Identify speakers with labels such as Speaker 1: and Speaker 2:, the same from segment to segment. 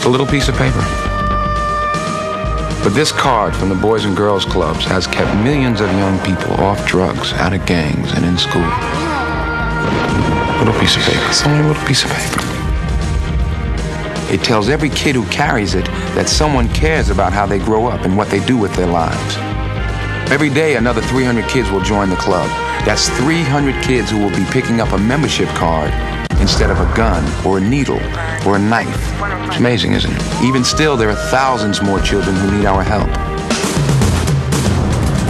Speaker 1: a little piece of paper. But this card from the Boys and Girls Clubs has kept millions of young people off drugs, out of gangs, and in school. A little piece of paper. It's only a little piece of paper. It tells every kid who carries it that someone cares about how they grow up and what they do with their lives. Every day, another 300 kids will join the club. That's 300 kids who will be picking up a membership card instead of a gun or a needle or a knife. It's amazing, isn't it? Even still, there are thousands more children who need our help.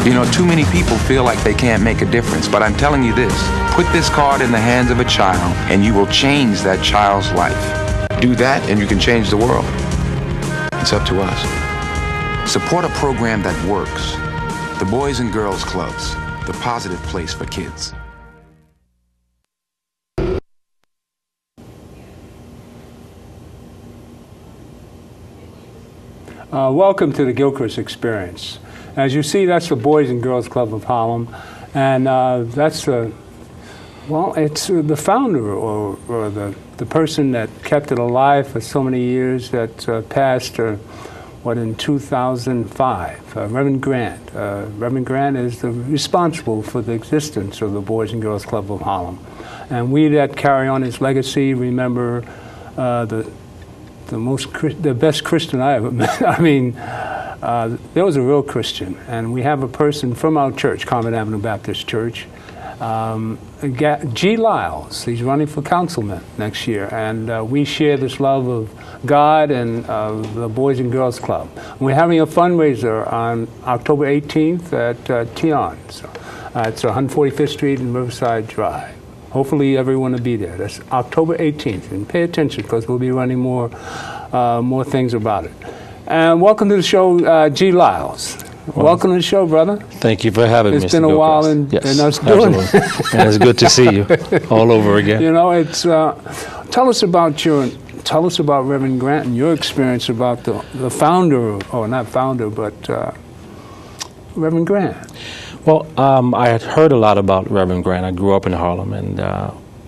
Speaker 1: You know, too many people feel like they can't make a difference, but I'm telling you this, put this card in the hands of a child and you will change that child's life. Do that and you can change the world. It's up to us. Support a program that works. The Boys and Girls Clubs, the positive place for kids.
Speaker 2: Welcome to the Gilchrist Experience. As you see, that's the Boys and Girls Club of Harlem, and that's it's the founder or the person that kept it alive for so many years that passed, in 2005, Reverend Grant. Reverend Grant is responsible for the existence of the Boys and Girls Club of Harlem, and we that carry on his legacy remember the best Christian I ever met. I mean, there was a real Christian, and we have a person from our church, Convent Avenue Baptist Church, G. Lyles. He's running for councilman next year, and we share this love of God and the Boys and Girls Club. We're having a fundraiser on October 18th at Tion's. It's 145th Street and Riverside Drive. Hopefully everyone will be there. That's October 18th, and pay attention because we'll be running more things about it. And welcome to the show, G. Lyles. Well, welcome to the show, brother.
Speaker 3: Thank you for having me.
Speaker 2: It's been a while, and us doing it.
Speaker 3: And it's good to see you all over again.
Speaker 2: You know, it's tell us about Reverend Grant and your experience about the founder, or not founder, but Reverend Grant.
Speaker 3: Well, I had heard a lot about Reverend Grant. I grew up in Harlem, and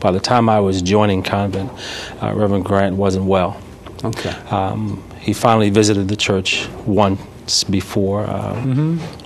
Speaker 3: by the time I was joining convent, Reverend Grant wasn't well.
Speaker 2: Okay.
Speaker 3: He finally visited the church once before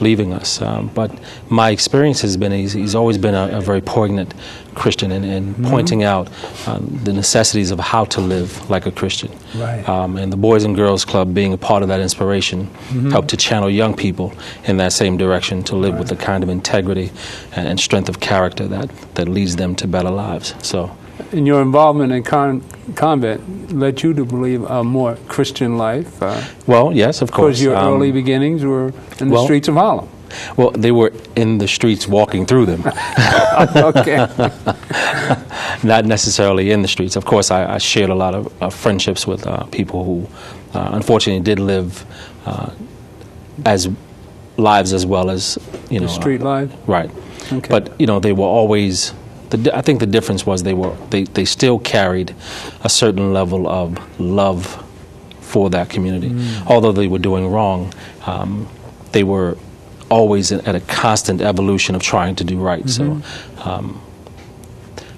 Speaker 3: leaving us. But my experience has been he's always been a very poignant Christian in pointing out the necessities of how to live like a Christian.
Speaker 2: Right.
Speaker 3: And the Boys and Girls Club, being a part of that inspiration, helped to channel young people in that same direction to live with the kind of integrity and strength of character that leads them to better lives. So.
Speaker 2: And your involvement in convent led you to believe a more Christian life.
Speaker 3: Well, yes, of course.
Speaker 2: Because your early beginnings were in the streets of Harlem.
Speaker 3: Well, they were in the streets walking through them.
Speaker 2: Okay.
Speaker 3: Not necessarily in the streets. Of course, I shared a lot of friendships with people who unfortunately did live as lives as well as,
Speaker 2: the street life?
Speaker 3: Right.
Speaker 2: Okay.
Speaker 3: But, they were always... I think the difference was they still carried a certain level of love for that community. Although they were doing wrong, they were always at a constant evolution of trying to do right. So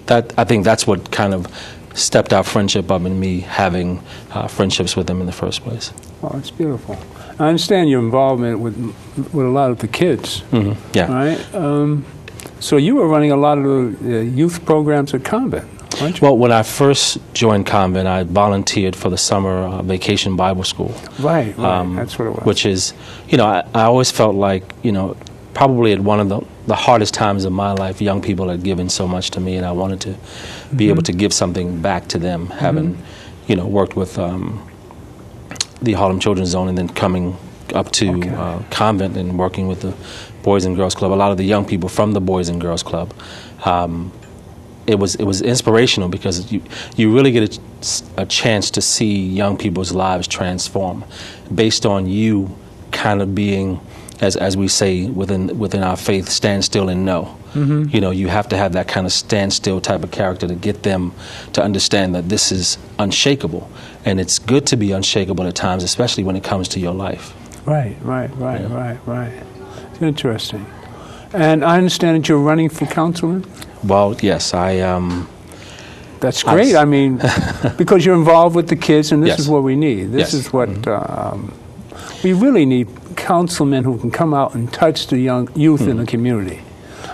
Speaker 3: I think that's what kind of stepped our friendship up in me having friendships with them in the first place.
Speaker 2: Oh, it's beautiful. I understand your involvement with a lot of the kids.
Speaker 3: Yeah.
Speaker 2: Right. So you were running a lot of the youth programs at convent, weren't you?
Speaker 3: Well, when I first joined convent, I volunteered for the summer vacation Bible school.
Speaker 2: Right. That's what it was.
Speaker 3: Which is, I always felt like, probably at one of the hardest times of my life, young people had given so much to me, and I wanted to be able to give something back to them, having, worked with the Harlem Children's Zone and then coming up to convent and working with the Boys and Girls Club. A lot of the young people from the Boys and Girls Club. It was inspirational because you really get a chance to see young people's lives transform based on you kind of being, as we say within our faith, stand still and know. You have to have that kind of stand still type of character to get them to understand that this is unshakable, and it's good to be unshakable at times, especially when it comes to your life.
Speaker 2: Right. It's interesting. And I understand that you're running for councilman?
Speaker 3: Well, yes.
Speaker 2: that's great. I mean, because you're involved with the kids, and this is what we need. This is what we really need: councilmen who can come out and touch the young youth in the community.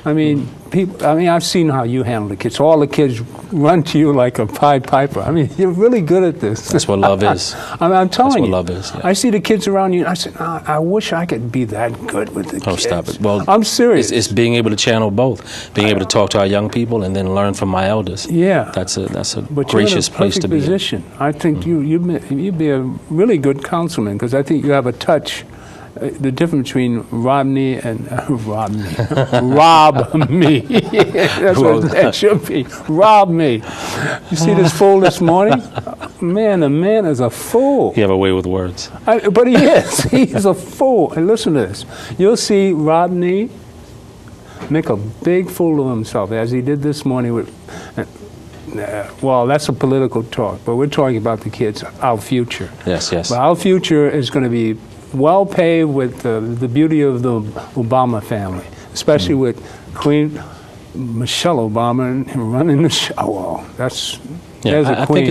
Speaker 2: I mean, people. I mean, I've seen how you handle the kids. All the kids run to you like a Pied Piper. I mean, you're really good at this.
Speaker 3: That's what love is.
Speaker 2: I'm telling you.
Speaker 3: That's what love is. Yeah.
Speaker 2: I see the kids around you, and I said, I wish I could be that good with the kids.
Speaker 3: Oh, stop it. Well,
Speaker 2: I'm serious.
Speaker 3: It's being able to channel both, being able to talk to our young people, and then learn from my elders.
Speaker 2: Yeah,
Speaker 3: that's a
Speaker 2: but
Speaker 3: gracious place to be.
Speaker 2: Position. I think you'd be a really good councilman, because I think you have a touch. The difference between Romney and Rob me. That's what that should be. Rob me. You see this fool this morning? Man, the man is a fool.
Speaker 3: You have a way with words.
Speaker 2: But he is. He's a fool. And listen to this. You'll see Romney make a big fool of himself, as he did this morning with... well, that's a political talk, but we're talking about the kids, our future.
Speaker 3: Yes, yes.
Speaker 2: But our future is going to be well paved with the beauty of the Obama family, especially with Queen Michelle Obama running the show. Oh, that's
Speaker 3: I think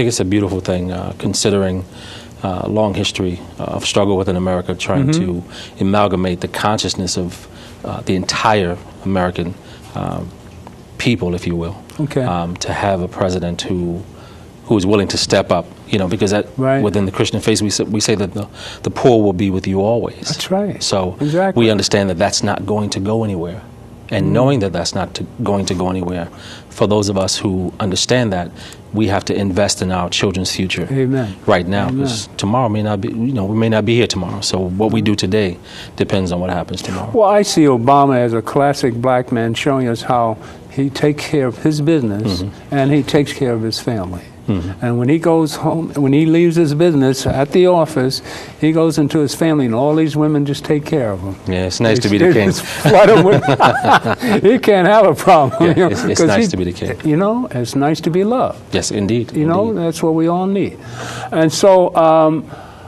Speaker 3: it's a beautiful thing, considering long history of struggle within America, trying to amalgamate the consciousness of the entire American people, if you will.
Speaker 2: Okay.
Speaker 3: To have a president who is willing to step up, because within the Christian faith we say that the poor will be with you always.
Speaker 2: That's right.
Speaker 3: So we understand that that's not going to go anywhere. And knowing that that's not going to go anywhere, for those of us who understand that, we have to invest in our children's future.
Speaker 2: Amen.
Speaker 3: Right now, because tomorrow may not be, we may not be here tomorrow. So what we do today depends on what happens tomorrow.
Speaker 2: Well, I see Obama as a classic black man, showing us how he takes care of his business and he takes care of his family. And when he goes home, when he leaves his business at the office, he goes into his family, and all these women just take care of him.
Speaker 3: Yeah, it's nice to be the king.
Speaker 2: He can't have a problem.
Speaker 3: Yeah, it's nice to be the king.
Speaker 2: It's nice to be loved.
Speaker 3: Yes, indeed.
Speaker 2: That's what we all need. And so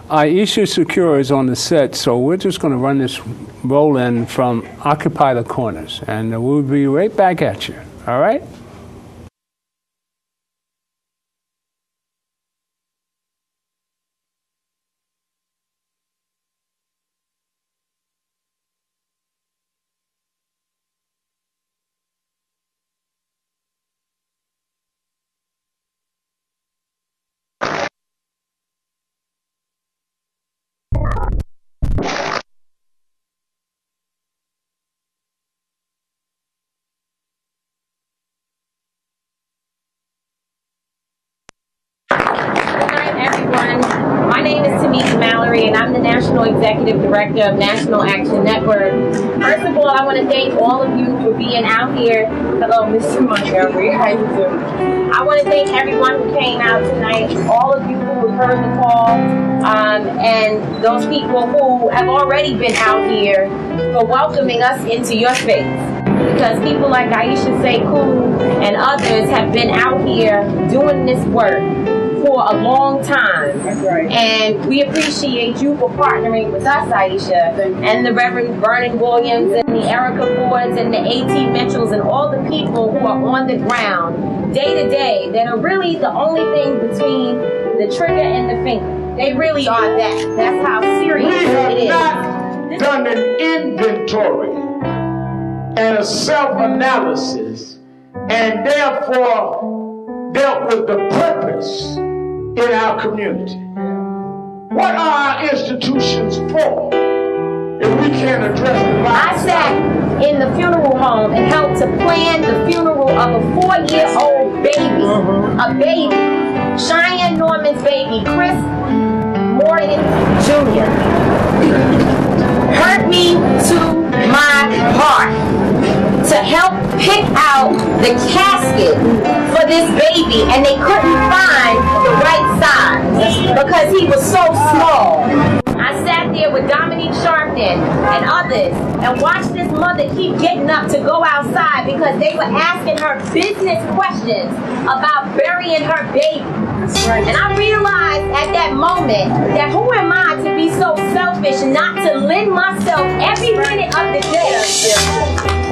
Speaker 2: Aisha Secure is on the set, so we're just going to run this roll in from Occupy the Corners, and we'll be right back at you. All right?
Speaker 4: And I'm the National Executive Director of National Action Network. First of all, I want to thank all of you for being out here. Hello, Mr. Montgomery. How you doing? I want to thank everyone who came out tonight, all of you who heard the call, and those people who have already been out here for welcoming us into your space. Because people like Aisha Sekou and others have been out here doing this work for a long time. That's right. And we appreciate you for partnering with us, Aisha, and the Reverend Vernon Williams and the Erica Fords and the A.T. Mitchells and all the people who are on the ground day to day that are really the only thing between the trigger and the finger. They really are that. That's how serious it is.
Speaker 5: We have not done an inventory and a self-analysis, and therefore dealt with the purpose in our community. What are our institutions for if we can't address the lives?
Speaker 4: I sat in the funeral home and helped to plan the funeral of a 4-year-old baby, a baby, Cheyenne Norman's baby, Chris Morgan Jr. Hurt me to my heart to help pick out the casket for this baby, and they couldn't find the right size because he was so small. I sat there with Dominique Sharpton and others and watched this mother keep getting up to go outside because they were asking her business questions about burying her baby. And I realized at that moment that who am I to be so selfish not to lend myself every minute of the day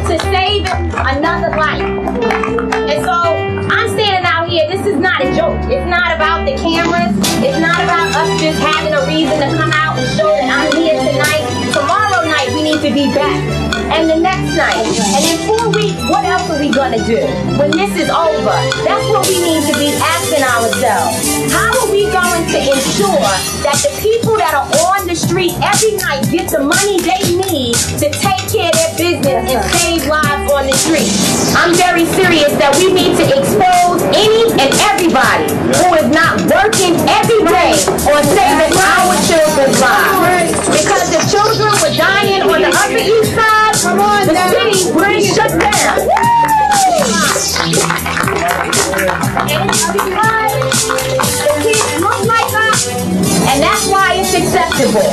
Speaker 4: to save another life. And so I'm standing out here is not a joke. It's not about the cameras. It's not about us just having a reason to come out and show that I'm here tonight. Tomorrow night, we need to be back. And the next night. And in 4 weeks, what else are we going to do when this is over? That's what we need to be asking ourselves. How are we going to ensure that the people that are on the street every night get the money they need to take care of their business and save lives on the street? I'm very serious that we need to expose any and everybody who is not working every day on saving our children's lives. Because if children were dying on the Upper East Side, the city would shut down. And it's because the kids look like us, and that's why it's acceptable.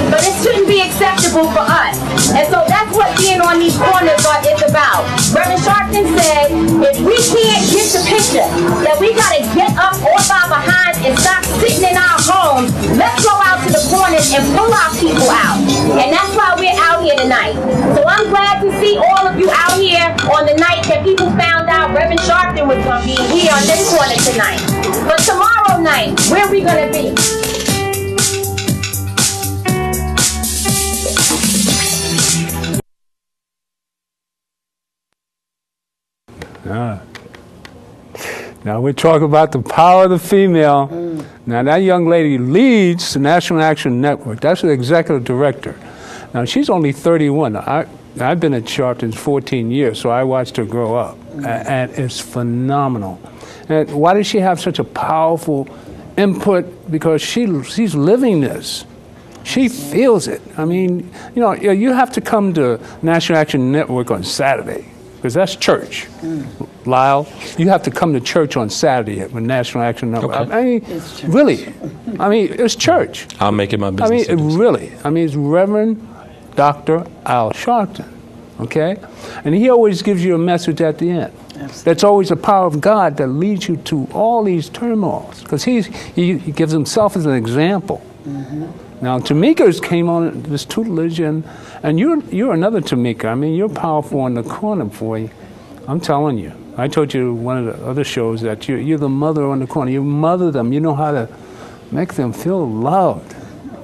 Speaker 4: But it shouldn't be acceptable for us. And so that's what being on these corners is about. Reverend Sharpton said, if we can't get the picture that we got to get up off our behinds and stop sitting in our homes, let's go out to the corners and pull our people out. And that's why we're out here tonight. So I'm glad to see all of you out here on the night that people found out Reverend Sharpton was going to be here on this corner tonight. But tomorrow night, where are we going to be?
Speaker 2: Now we're talking about the power of the female. Now that young lady leads the National Action Network. That's the executive director. Now she's only 31. I've been at Sharpton 14 years, so I watched her grow up, and it's phenomenal. And why does she have such a powerful input? Because she's living this. She feels it. I mean, you have to come to National Action Network on Saturday, because that's church. Lyle, you have to come to church on Saturday at the National Action Network.
Speaker 3: Okay.
Speaker 2: I mean, really. I mean, it's church.
Speaker 3: I'll make it my business.
Speaker 2: I mean, really. I mean, it's Reverend Dr. Al Sharpton, okay? And he always gives you a message at the end. Absolutely. That's always the power of God that leads you to all these turmoils, because he gives himself as an example. Now, Tamika's came on this tutelage, and you're another Tamika. I mean, you're powerful on the corner, boy. I'm telling you. I told you one of the other shows that you're the mother on the corner. You mother them. You know how to make them feel loved.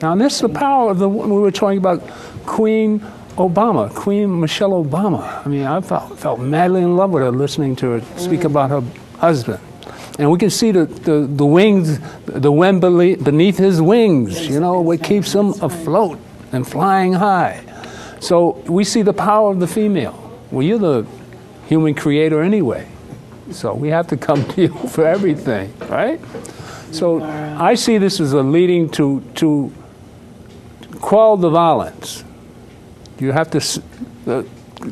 Speaker 2: Now, this is the power of we were talking about Queen Obama, Queen Michelle Obama. I mean, I felt madly in love with her listening to her speak about her husband. And we can see the wings, the wind beneath his wings, what keeps him afloat and flying high. So we see the power of the female. Well, you're the human creator anyway. So we have to come to you for everything, right? So I see this as a leading to quell the violence. You have to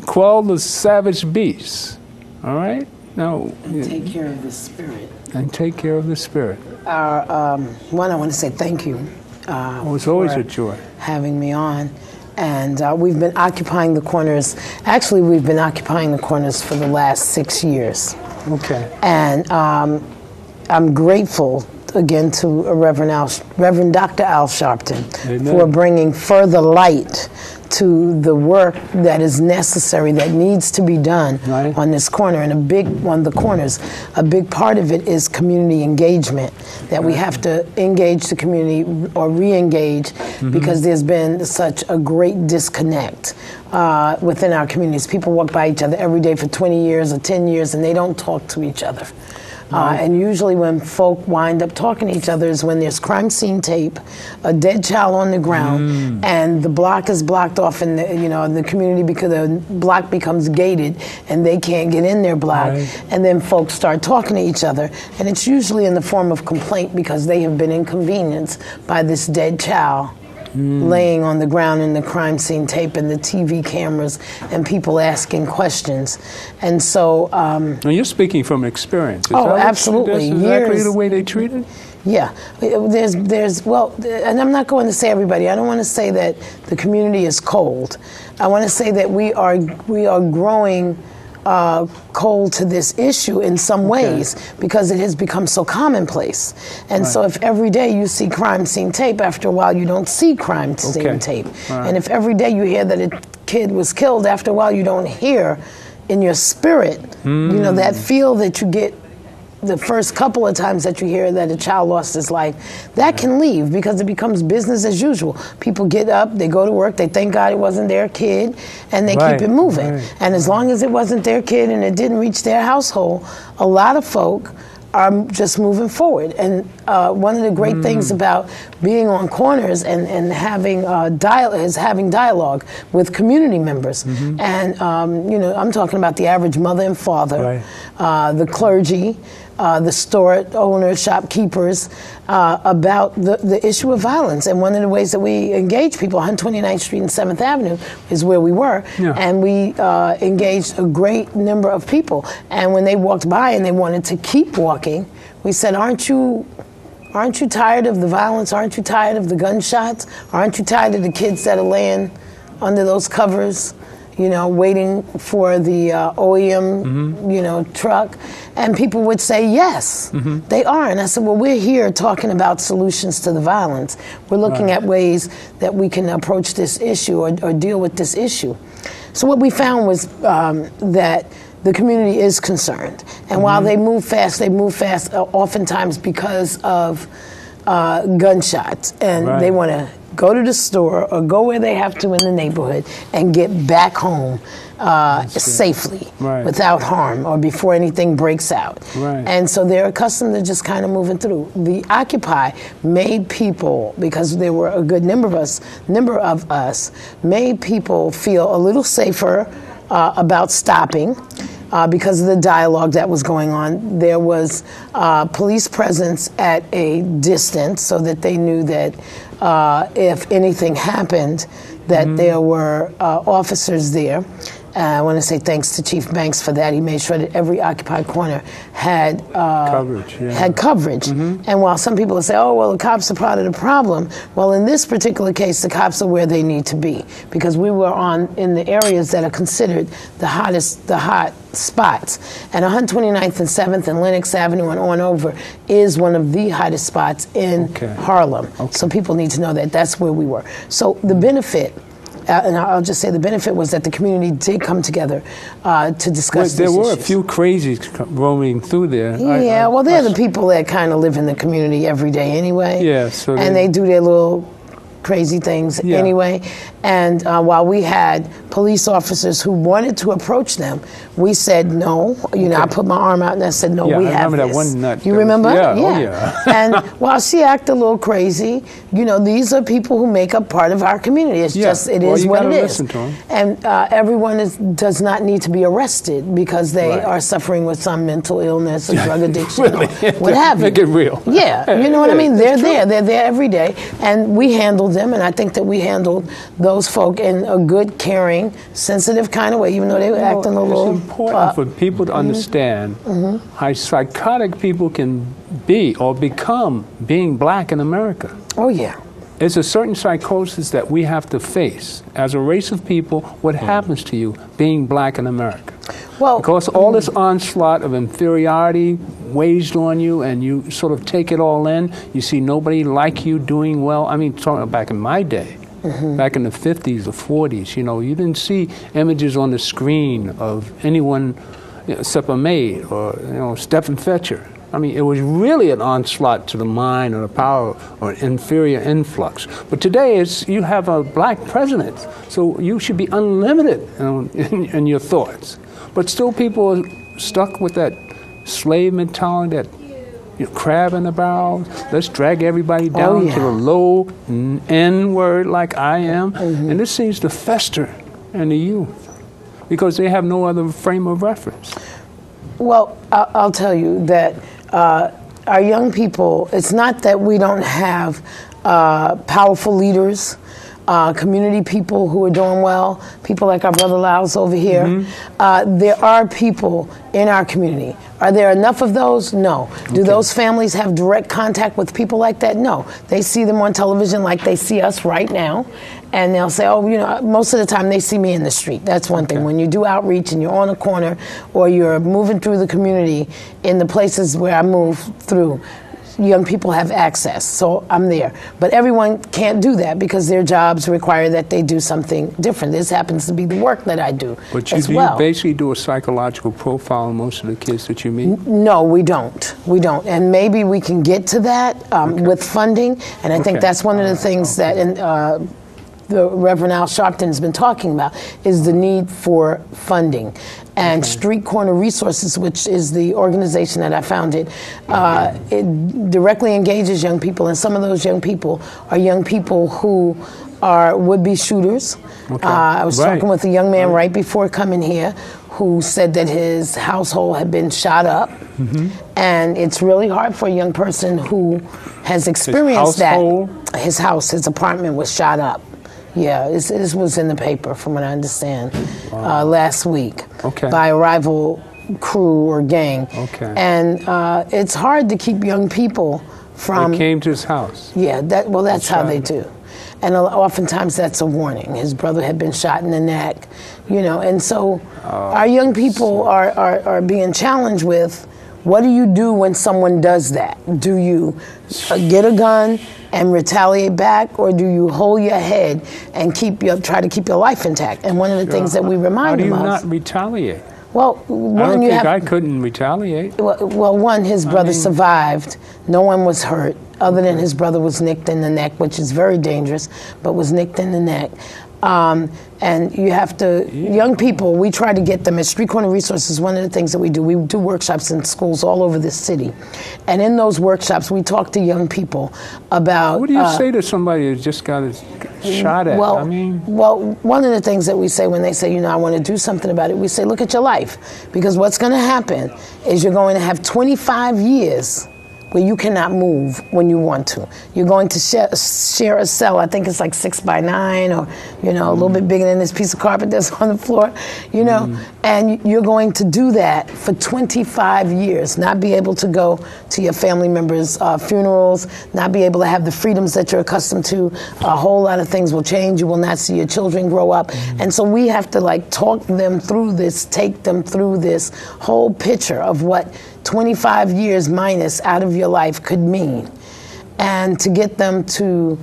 Speaker 2: quell the savage beasts, all right? Now,
Speaker 6: take care of the spirit.
Speaker 2: And take care of the spirit.
Speaker 6: One, I want to say thank you.
Speaker 2: It's always a joy
Speaker 6: having me on. And we've been occupying the corners. Actually, we've been occupying the corners for the last 6 years.
Speaker 2: Okay.
Speaker 6: And I'm grateful again to Reverend Dr. Al Sharpton for bringing further light to the work that is necessary, that needs to be done on this corner. And the corners, a big part of it is community engagement, that we have to engage the community or re-engage because there's been such a great disconnect within our communities. People walk by each other every day for 20 years or 10 years and they don't talk to each other. And usually when folk wind up talking to each other is when there's crime scene tape, a dead child on the ground, and the block is blocked off in the community because the block becomes gated and they can't get in their block. And then folks start talking to each other. And it's usually in the form of complaint because they have been inconvenienced by this dead child laying on the ground in the crime scene tape and the TV cameras and people asking questions. And so...
Speaker 2: now you're speaking from experience. Is
Speaker 6: absolutely.
Speaker 2: That's exactly the way they treat it?
Speaker 6: Yeah. Well, and I'm not going to say everybody. I don't want to say that the community is cold. I want to say that we are growing cold to this issue in some ways because it has become so commonplace. And so if every day you see crime scene tape, after a while you don't see crime scene tape. And if every day you hear that a kid was killed, after a while you don't hear in your spirit, that feel that you get the first couple of times that you hear that a child lost his life, that can leave because it becomes business as usual. People get up, they go to work, they thank God it wasn't their kid, and they keep it moving. And as long as it wasn't their kid and it didn't reach their household, a lot of folk are just moving forward. And one of the great things about being on corners and having dialogue with community members. And you know, I'm talking about the average mother and father, the clergy, the store owners, shopkeepers, about the issue of violence. And one of the ways that we engage people, 129th Street and 7th Avenue is where we were, and we engaged a great number of people. And when they walked by and they wanted to keep walking, we said, aren't you tired of the violence? Aren't you tired of the gunshots? Aren't you tired of the kids that are laying under those covers, you know, waiting for the OEM, you know, truck? And people would say, yes, they are. And I said, well, we're here talking about solutions to the violence. We're looking at ways that we can approach this issue or deal with this issue. So what we found was that the community is concerned. And while they move fast oftentimes because of gunshots. And they want to go to the store or go where they have to in the neighborhood and get back home safely without harm or before anything breaks out. And so they're accustomed to just kind of moving through. The Occupy made people, because there were a good number of us, made people feel a little safer about stopping. Because of the dialogue that was going on. There was police presence at a distance so that they knew that if anything happened, that there were officers there. I want to say thanks to Chief Banks for that. He made sure that every occupied corner had coverage. And while some people will say, oh, well, the cops are part of the problem, well, in this particular case, the cops are where they need to be, because we were in the areas that are considered the hot spots. And 129th and 7th and Lenox Avenue and on over is one of the hottest spots in Harlem. So people need to know that that's where we were. So the benefit, and I'll just say the benefit was that the community did come together to discuss
Speaker 2: There
Speaker 6: these
Speaker 2: were
Speaker 6: issues.
Speaker 2: a few crazies roaming through there.
Speaker 6: Yeah, well, they're the people that kind of live in the community every day anyway.
Speaker 2: Yeah, so
Speaker 6: and they do their little crazy things anyway. And while we had police officers who wanted to approach them, we said no. You know, I put my arm out and I said, no, we have this.
Speaker 2: I remember that one nut.
Speaker 6: You remember?
Speaker 2: Yeah. Oh, yeah.
Speaker 6: And while she acted a little crazy, you know, these are people who make up part of our community. It's just, it is what it is.
Speaker 2: Listen to them.
Speaker 6: And everyone does not need to be arrested because they are suffering with some mental illness or drug addiction or what have you.
Speaker 2: Make it real.
Speaker 6: Yeah, you know what I mean? They're there every day. And we handled them, and I think that we handled those folk in a good, caring, sensitive kind of way, even though they were acting a little...
Speaker 2: It's important for people to understand how psychotic people can be or become being black in America.
Speaker 6: Oh, yeah.
Speaker 2: It's a certain psychosis that we have to face as a race of people. What happens to you being black in America? Well, because all this onslaught of inferiority waged on you, and you sort of take it all in. You see nobody like you doing well. I mean, talking about back in my day, back in the 50s or 40s, you know, you didn't see images on the screen of anyone, you know, except a maid or, you know, Stephen Fetcher. I mean, it was really an onslaught to the mind or the power or inferior influx. But today, you have a black president, so you should be unlimited in your thoughts. But still, people are stuck with that slave mentality, that crab in the barrel. Let's drag everybody down to the low N word like I am. And this seems to fester in the youth because they have no other frame of reference. Well,
Speaker 6: I'll tell you that our young people, it's not that we don't have powerful leaders, community people who are doing well, people like our brother Lyles over here. There are people in our community. Are there enough of those? No. Do those families have direct contact with people like that? No. They see them on television like they see us right now. And they'll say, oh, you know, most of the time they see me in the street. That's one thing. When you do outreach and you're on a corner or you're moving through the community in the places where I move through, young people have access, so I'm there. But everyone can't do that because their jobs require that they do something different. This happens to be the work that I do
Speaker 2: But
Speaker 6: as
Speaker 2: you
Speaker 6: well.
Speaker 2: basically do a psychological profile on most of the kids that you meet?
Speaker 6: No, we don't. We don't. And maybe we can get to that with funding. And I think that's one of the things that the Reverend Al Sharpton has been talking about is the need for funding. And Street Corner Resources, which is the organization that I founded, it directly engages young people. And some of those young people are young people who are would-be shooters. I was talking with a young man right before coming here who said that his household had been shot up. And it's really hard for a young person who has experienced his apartment was shot up. Yeah, this was in the paper, from what I understand, last week by a rival crew or gang. And it's hard to keep young people from...
Speaker 2: They came to his house.
Speaker 6: Yeah, that's how they do. And oftentimes that's a warning. His brother had been shot in the neck, and so our young people are being challenged with, what do you do when someone does that? Do you get a gun and retaliate back, or do you hold your head and try to keep your life intact? And one of the things that we remind them of...
Speaker 2: How do you not retaliate?
Speaker 6: Well,
Speaker 2: I couldn't retaliate.
Speaker 6: Well, one, his brother survived. No one was hurt, other than his brother was nicked in the neck, which is very dangerous, but was nicked in the neck. And you have to, young people, we try to get them at Street Corner Resources. One of the things that we do workshops in schools all over this city. And in those workshops, we talk to young people about...
Speaker 2: What do you say to somebody who just got shot at?
Speaker 6: Well, one of the things that we say when they say, I want to do something about it, we say, look at your life. Because what's going to happen is you're going to have 25 years where you cannot move when you want to. You're going to share a cell. I think it's like 6x9, or a little bit bigger than this piece of carpet that's on the floor. And you're going to do that for 25 years. Not be able to go to your family members' funerals. Not be able to have the freedoms that you're accustomed to. A whole lot of things will change. You will not see your children grow up. And so we have to talk them through this, take them through this whole picture of what 25 years minus out of your life could mean, and to get them to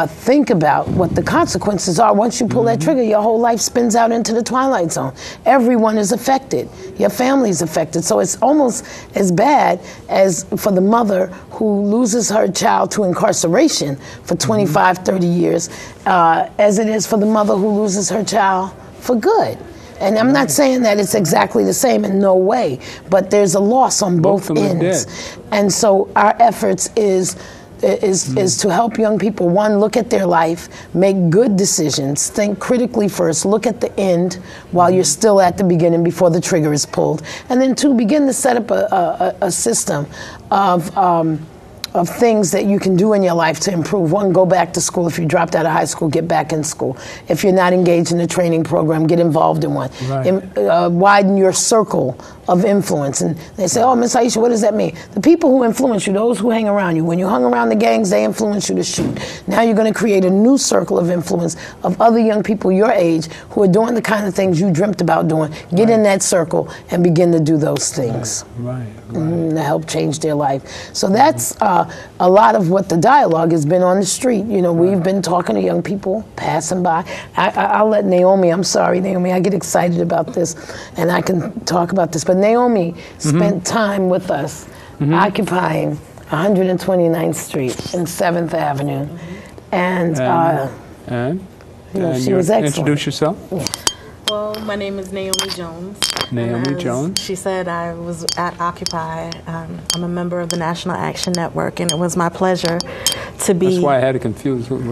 Speaker 6: think about what the consequences are. Once you pull that trigger, your whole life spins out into the twilight zone. Everyone is affected. Your family is affected. So it's almost as bad as for the mother who loses her child to incarceration for 25, 30 years, as it is for the mother who loses her child for good. And I'm not saying that it's exactly the same, in no way, but there's a loss on both ends. And so our efforts is to help young people, one, look at their life, make good decisions, think critically first, look at the end while you're still at the beginning before the trigger is pulled, and then two, begin to set up a system of things that you can do in your life to improve. One, go back to school. If you dropped out of high school, get back in school. If you're not engaged in a training program, get involved in one. Widen your circle of influence. And they say, oh, Miss Aisha, what does that mean? The people who influence you, those who hang around you. When you hung around the gangs, they influence you to shoot. Now you're going to create a new circle of influence of other young people your age who are doing the kind of things you dreamt about doing. Get in that circle and begin to do those things. To help change their life. So that's a lot of what the dialogue has been on the street. We've been talking to young people passing by. I'll let Naomi, I'm sorry, Naomi, I get excited about this and I can talk about this. But Naomi spent time with us occupying 129th Street and 7th Avenue. And she was excellent.
Speaker 2: Introduce yourself.
Speaker 7: Well, my name is Naomi Jones.
Speaker 2: Naomi Jones.
Speaker 7: She said I was at Occupy. I'm a member of the National Action Network, and it was my pleasure to be...
Speaker 2: That's why I had it confused. Well,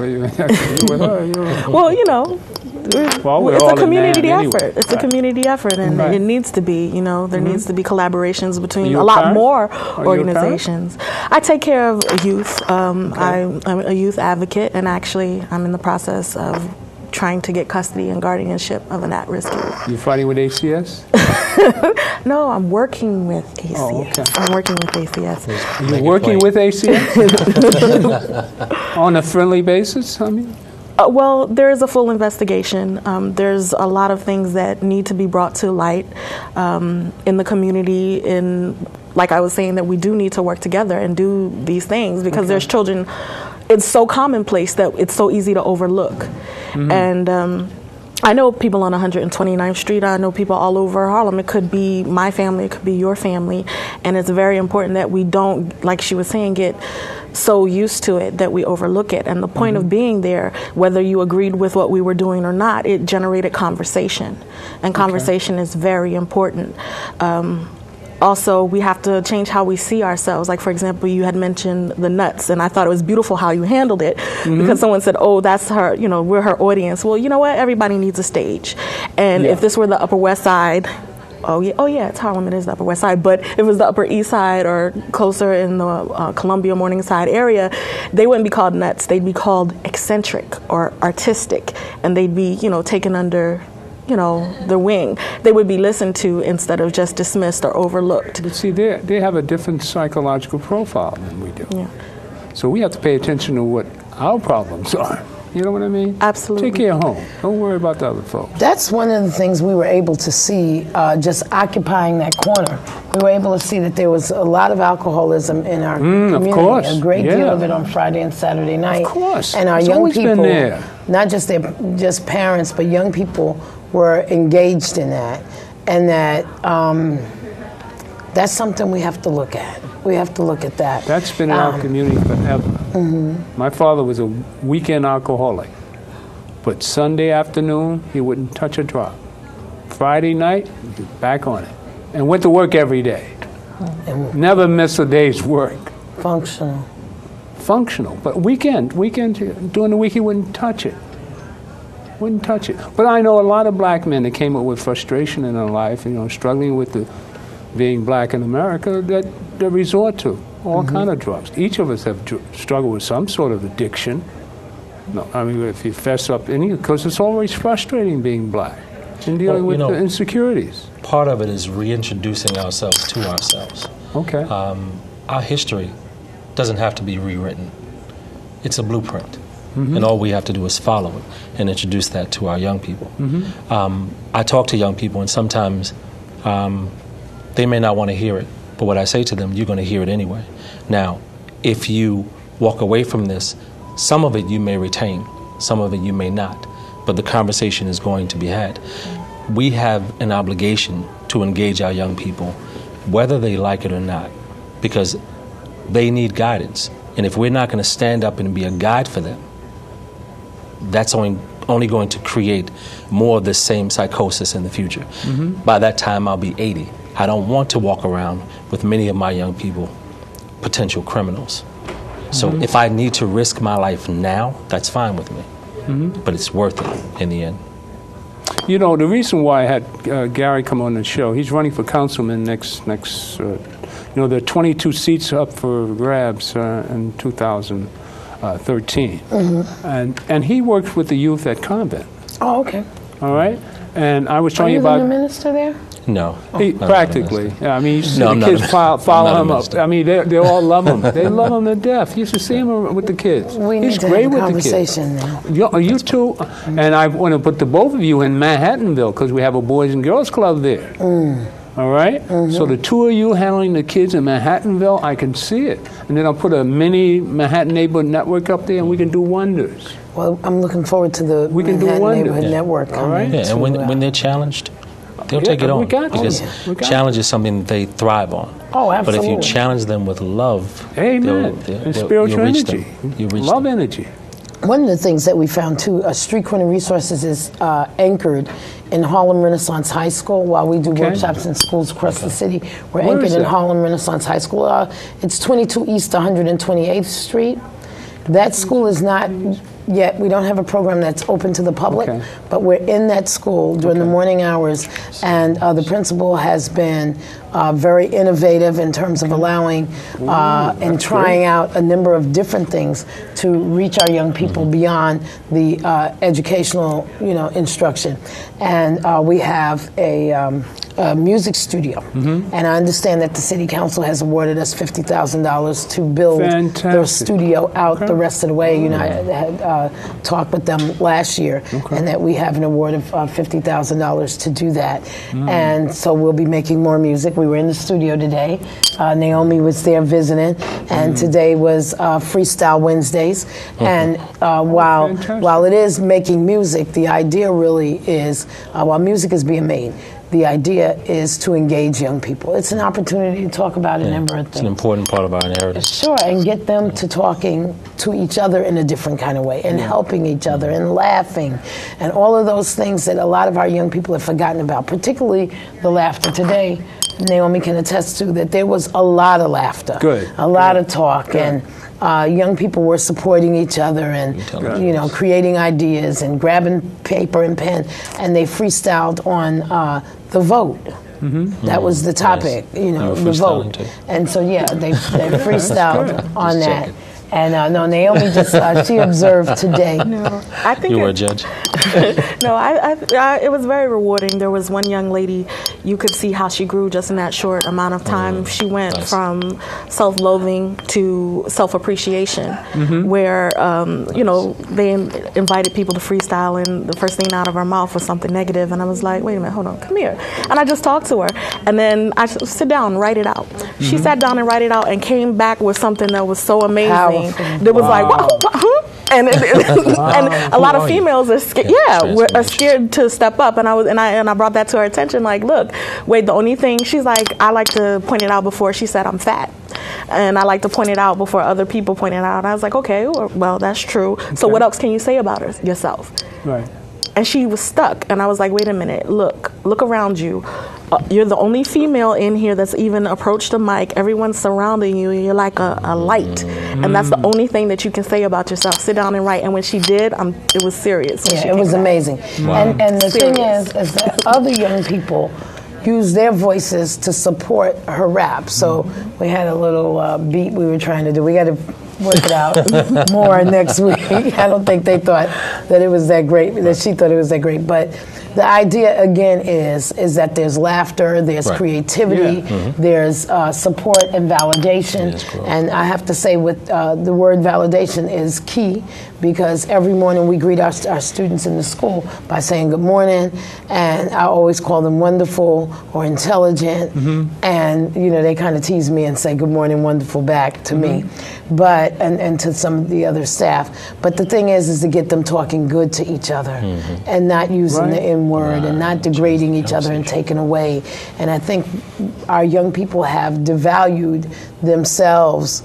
Speaker 7: it's a community effort. It's a community effort, and it needs to be. There needs to be collaborations between a lot more organizations. I take care of youth. I'm a youth advocate, and actually, I'm in the process of trying to get custody and guardianship of an at-risk youth.
Speaker 2: You fighting with ACS?
Speaker 7: No, I'm working with ACS.
Speaker 2: Oh, okay.
Speaker 7: I'm working with ACS.
Speaker 2: You're working with ACS? On a friendly basis, I mean?
Speaker 7: Well, there is a full investigation. There's a lot of things that need to be brought to light in the community, in like I was saying, that we do need to work together and do these things, because there's children, it's so commonplace that it's so easy to overlook. And I know people on 129th Street. I know people all over Harlem. It could be my family. It could be your family. And it's very important that we don't, like she was saying, get so used to it that we overlook it. And the point of being there, whether you agreed with what we were doing or not, it generated conversation. And conversation is very important. Also, we have to change how we see ourselves. Like, for example, you had mentioned the nuts, and I thought it was beautiful how you handled it, because someone said, oh, that's her, you know, we're her audience. Well, you know what? Everybody needs a stage. And if this were the Upper West Side, oh yeah, it's Harlem, it is the Upper West Side, but if it was the Upper East Side or closer in the Columbia Morningside area, they wouldn't be called nuts. They'd be called eccentric or artistic, and they'd be, you know, taken under, you know, the wing. They would be listened to instead of just dismissed or overlooked.
Speaker 2: But see, they have a different psychological profile than we do. Yeah. So we have to pay attention to what our problems are. You know what I mean?
Speaker 7: Absolutely.
Speaker 2: Take care of home. Don't worry about the other folks.
Speaker 6: That's one of the things we were able to see just occupying that corner. We were able to see that there was a lot of alcoholism in our community.
Speaker 2: Of course.
Speaker 6: A great deal of it on Friday and Saturday night.
Speaker 2: Of course.
Speaker 6: And our
Speaker 2: It's
Speaker 6: young
Speaker 2: always
Speaker 6: people,
Speaker 2: been there.
Speaker 6: not just just parents, but young people were engaged in that. And that that's something we have to look at. We have to look at that.
Speaker 2: That's been in our community forever. My father was a weekend alcoholic, but Sunday afternoon, he wouldn't touch a drop. Friday night, he'd be back on it. And went to work every day. Never missed a day's work.
Speaker 6: Functional.
Speaker 2: Functional. But weekend, during the week, he wouldn't touch it. Wouldn't touch it. But I know a lot of black men that came up with frustration in their life, you know, struggling with being black in America, that they resort to all kind of drugs. Each of us have struggled with some sort of addiction. No, I mean, if you fess up because it's always frustrating being black and dealing with the insecurities.
Speaker 3: Part of it is reintroducing ourselves to ourselves.
Speaker 2: Okay.
Speaker 3: Our history doesn't have to be rewritten. It's a blueprint. And all we have to do is follow it and introduce that to our young people. I talk to young people, and sometimes they may not want to hear it, but what I say to them, you're going to hear it anyway. Now, if you walk away from this, some of it you may retain, some of it you may not, but the conversation is going to be had. We have an obligation to engage our young people, whether they like it or not, because they need guidance. And if we're not going to stand up and be a guide for them, that's only going to create more of the same psychosis in the future. By that time, I'll be 80. I don't want to walk around with many of my young people potential criminals. So if I need to risk my life now, that's fine with me. But it's worth it in the end.
Speaker 2: You know, the reason why I had Gary come on the show, he's running for councilman next you know, there are 22 seats up for grabs in 2013. And he works with the youth at Convent.
Speaker 6: Oh, okay.
Speaker 2: All right? And I was telling you about...
Speaker 6: Are you the minister there?
Speaker 3: No.
Speaker 2: Practically. Yeah, I mean, you see the kids follow him up. I mean, they all love him. They love him to death. You used to see him with the kids.
Speaker 6: We
Speaker 2: He's
Speaker 6: need to
Speaker 2: great
Speaker 6: have a
Speaker 2: with
Speaker 6: conversation
Speaker 2: the kids.
Speaker 6: now.
Speaker 2: You too. And I want to put the both of you in Manhattanville because we have a Boys and Girls Club there. All right? So the two of you handling the kids in Manhattanville, I can see it. And then I'll put a mini Manhattan Neighborhood Network up there and we can do wonders.
Speaker 6: Well, I'm looking forward to the Manhattan Neighborhood Network coming.
Speaker 2: All right?
Speaker 3: Yeah, and when they're challenged, they'll take it on. Because challenge is something that they thrive on.
Speaker 6: Oh, absolutely.
Speaker 3: But if you challenge them with love,
Speaker 2: amen, and spiritual energy, love energy.
Speaker 6: One of the things that we found too, Street Corner Resources is anchored in Harlem Renaissance High School. While we do workshops in schools across the city, we're anchored in Harlem Renaissance High School. It's 22 East 128th Street. That school is not yet, we don't have a program that's open to the public, but we're in that school during the morning hours, and the principal has been very innovative in terms of allowing and trying out a number of different things to reach our young people beyond the educational, instruction. And we have a music studio. And I understand that the city council has awarded us $50,000 to build the studio out the rest of the way. You know, I had talked with them last year, and that we have an award of $50,000 to do that. And so we'll be making more music. We were in the studio today. Naomi was there visiting, and today was Freestyle Wednesdays. And while it is making music, the idea really is, while music is being made, the idea is to engage young people. It's an opportunity to talk about a number of things.
Speaker 3: It's an important part of our inheritance.
Speaker 6: Sure, and get them to talking to each other in a different kind of way, and helping each other, and laughing, and all of those things that a lot of our young people have forgotten about, particularly the laughter today. Naomi can attest to that there was a lot of laughter, a lot of talk, and young people were supporting each other and creating ideas and grabbing paper and pen, and they freestyled on the vote. That was the topic, the vote. And so they freestyled on that. And no, Naomi just she observed today.
Speaker 7: No, I think
Speaker 3: you were a judge.
Speaker 7: No, it was very rewarding. There was one young lady, you could see how she grew just in that short amount of time. She went from self-loathing to self-appreciation, where they invited people to freestyle, and the first thing out of her mouth was something negative, and I was like, wait a minute, hold on, come here. And I just talked to her, and then I said, sit down, write it out. She sat down and write it out, and came back with something that was so amazing. There was like, and a lot of females are scared. Are scared to step up. And I brought that to her attention. Like, look, wait, the only thing, she's like, I like to point it out before. She said, I'm fat, and I like to point it out before other people point it out. And I was like, okay, well, that's true. So what else can you say about yourself? Right. And she was stuck, and I was like, wait a minute, look around you. You're the only female in here that's even approached the mic. Everyone's surrounding you. You're like a light, and that's the only thing that you can say about yourself. Sit down and write. And when she did, it was serious.
Speaker 6: Yeah, it was amazing. Wow. And the thing is that other young people use their voices to support her rap. So we had a little beat we were trying to do. We got to work it out more next week. I don't think they thought that it was that great, that she thought it was that great. But the idea, again, is that there's laughter, there's creativity, there's support and validation. And I have to say, with the word validation is key, because every morning we greet our students in the school by saying good morning, and I always call them wonderful or intelligent, and they kind of tease me and say good morning, wonderful back to me, but and to some of the other staff. But the thing is to get them talking good to each other, and not using the N-word, and not degrading each other and taking away. And I think our young people have devalued themselves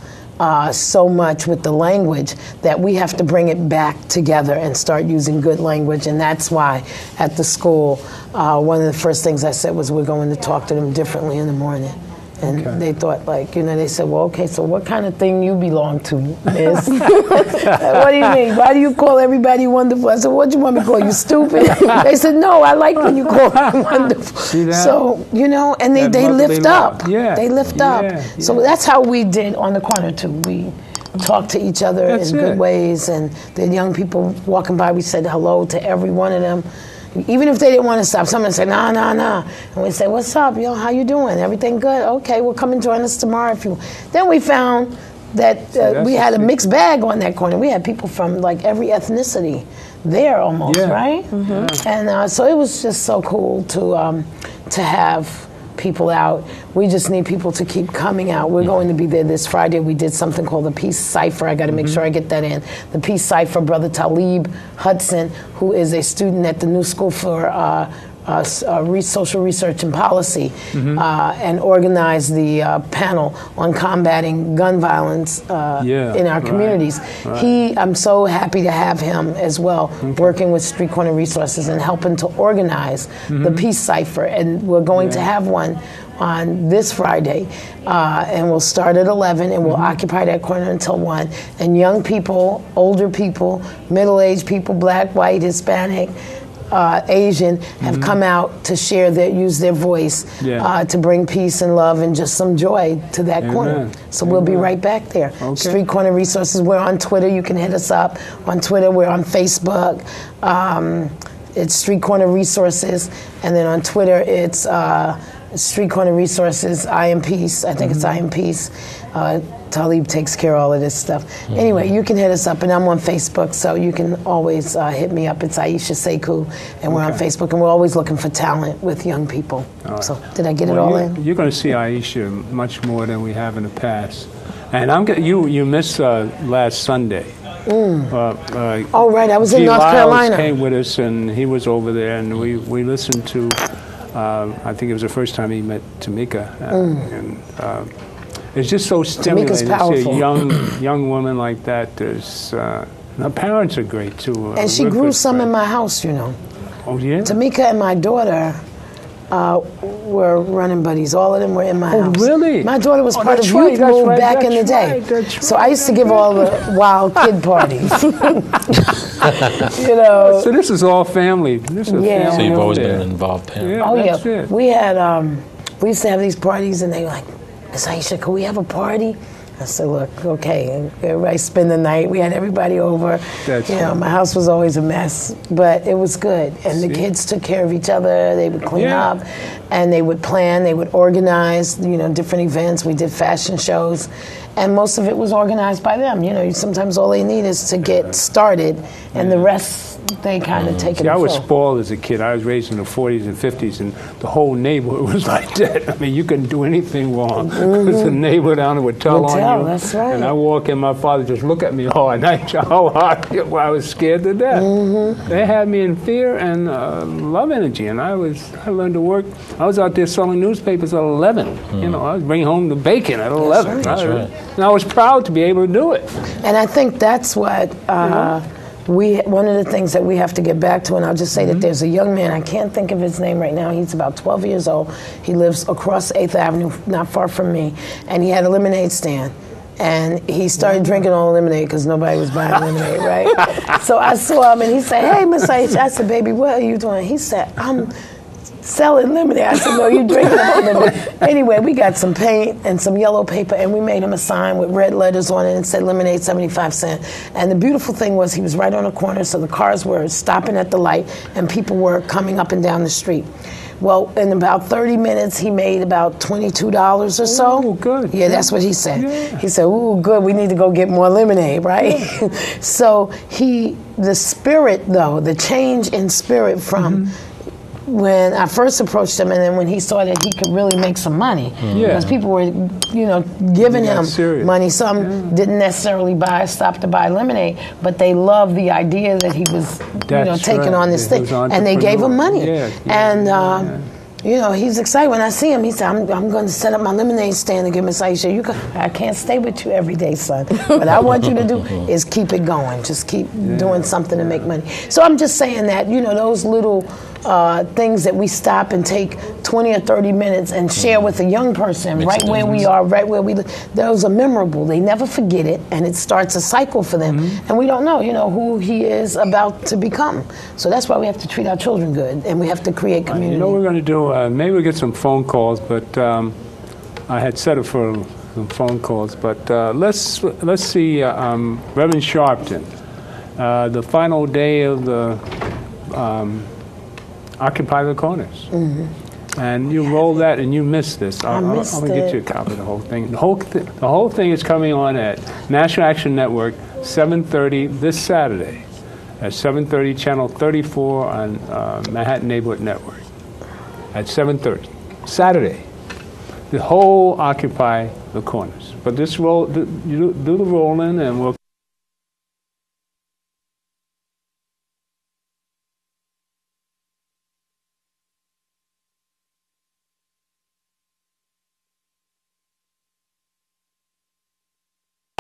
Speaker 6: so much with the language that we have to bring it back together and start using good language. And that's why at the school, one of the first things I said was we're going to talk to them differently in the morning. And they thought, they said, well, okay, so what kind of thing you belong to, miss? What do you mean? Why do you call everybody wonderful? I said, what do you want me to call you, stupid? They said, no, I like when you call me wonderful. See that? So, and they lift up. Yeah. They lift up. Yeah. So that's how we did on the corner, too. We talked to each other in good ways, and the young people walking by, we said hello to every one of them. Even if they didn't want to stop, someone said, nah. And we say, what's up, how you doing? Everything good? Okay, well, come and join us tomorrow if you. Then we found that we had a mixed bag on that corner. We had people from every ethnicity there almost, right? And so it was just so cool to have people out. We just need people to keep coming out. We're going to be there this Friday. We did something called the Peace Cipher. I got to make sure I get that in. The Peace Cipher, Brother Talib Hudson, who is a student at the New School for Social Research and Policy, and organized the panel on combating gun violence in our communities. I'm so happy to have him as well, working with Street Corner Resources and helping to organize the Peace Cipher. And we're going to have one on this Friday, and we'll start at 11, and we'll occupy that corner until 1. And young people, older people, middle-aged people, black, white, Hispanic, Asian, have come out to use their voice to bring peace and love and just some joy to that corner. So we'll be right back there. Street Corner Resources. We're on Twitter. You can hit us up on Twitter. We're on Facebook. it's Street Corner Resources, and then on Twitter it's Street Corner Resources, I Am Peace. I think it's I Am Peace. Talib takes care of all of this stuff. Anyway, you can hit us up, and I'm on Facebook, so you can always hit me up. It's Aisha Sekou, and we're on Facebook, and we're always looking for talent with young people. Right. So, did I get it all in?
Speaker 2: You're going to see Aisha much more than we have in the past. And you missed last Sunday.
Speaker 6: Oh, right, I was in North Carolina.
Speaker 2: Lyles came with us, and he was over there, and we listened to, I think it was the first time he met Tamika. And it's just so stimulating to see a young woman like that. Her parents are great, too.
Speaker 6: And she grew some in my house, you know.
Speaker 2: Oh, yeah?
Speaker 6: Tamika and my daughter were running buddies. All of them were in my house.
Speaker 2: Oh, really?
Speaker 6: My daughter was part of Youth Move back in the day. So I used to give all the wild kid parties. You know.
Speaker 2: So this is all family. This is family.
Speaker 3: So you've always been an involved parent.
Speaker 6: Yeah, oh, yeah. We had, we used to have these parties, and they were like, Miss Aisha, could we have a party? I said, look, okay. And everybody spend the night. We had everybody over. My house was always a mess, but it was good. And the kids took care of each other. They would clean up, and they would plan. They would organize, different events. We did fashion shows, and most of it was organized by them. Sometimes all they need is to get started, and the rest they kind of take it.
Speaker 2: I was spoiled as a kid. I was raised in the 40s and 50s, and the whole neighborhood was like that. I mean, you couldn't do anything wrong because the neighbor down there would tell on you.
Speaker 6: That's right.
Speaker 2: And I walk in, my father just look at me hard. I was scared to death. They had me in fear and love energy, and I learned to work. I was out there selling newspapers at 11. I was bringing home the bacon at 11.
Speaker 3: That's right.
Speaker 2: And I was proud to be able to do it.
Speaker 6: And I think that's what one of the things that we have to get back to, and I'll just say that there's a young man, I can't think of his name right now, he's about 12 years old, he lives across 8th Avenue, not far from me, and he had a lemonade stand. And he started drinking all lemonade because nobody was buying lemonade, right? So I saw him, and he said, hey, Miss Aisha. I said, baby, what are you doing? He said, I'm selling lemonade. I said, no, you drinking lemonade. Anyway, we got some paint and some yellow paper, and we made him a sign with red letters on it and said lemonade 75 cents. And the beautiful thing was he was right on the corner, so the cars were stopping at the light, and people were coming up and down the street. Well, in about 30 minutes, he made about $22 or so.
Speaker 2: Oh, good.
Speaker 6: Yeah, that's what he said.
Speaker 2: Yeah.
Speaker 6: He said, ooh, good, we need to go get more lemonade, right? So the spirit, though, the change in spirit from when I first approached him, and then when he saw that he could really make some money, because people were, giving him money. Some didn't necessarily stop to buy lemonade, but they loved the idea that he was, taking on this thing, and they gave him money. He's excited. When I see him, he said, I'm going to set up my lemonade stand and give Miss Aisha. I can't stay with you every day, son. What I want you to do is keep it going. Just keep doing something to make money. So I'm just saying that, those little things that we stop and take 20 or 30 minutes and share with a young person right where we are, right where we live, those are memorable. They never forget it, and it starts a cycle for them. And we don't know, who he is about to become. So that's why we have to treat our children good, and we have to create community.
Speaker 2: You know what we're going to do? Maybe we'll get some phone calls, but I had set up for some phone calls. But let's see Reverend Sharpton, the final day of the Occupy the Corners. And you roll that, and you missed this. I'm going to get you a copy of the whole thing. The whole thing is coming on at National Action Network, 7:30 this Saturday, at 7:30, Channel 34 on Manhattan Neighborhood Network, at 7:30, Saturday. The whole Occupy the Corners. But this you do the rolling, and we'll.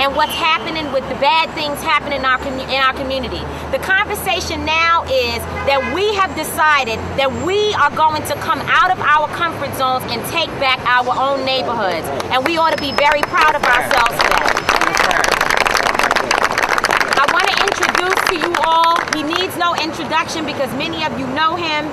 Speaker 4: And what's happening with the bad things happening in our community. The conversation now is that we have decided that we are going to come out of our comfort zones and take back our own neighborhoods. And we ought to be very proud of ourselves for that. I want to introduce introduce to you all, he needs no introduction because many of you know him.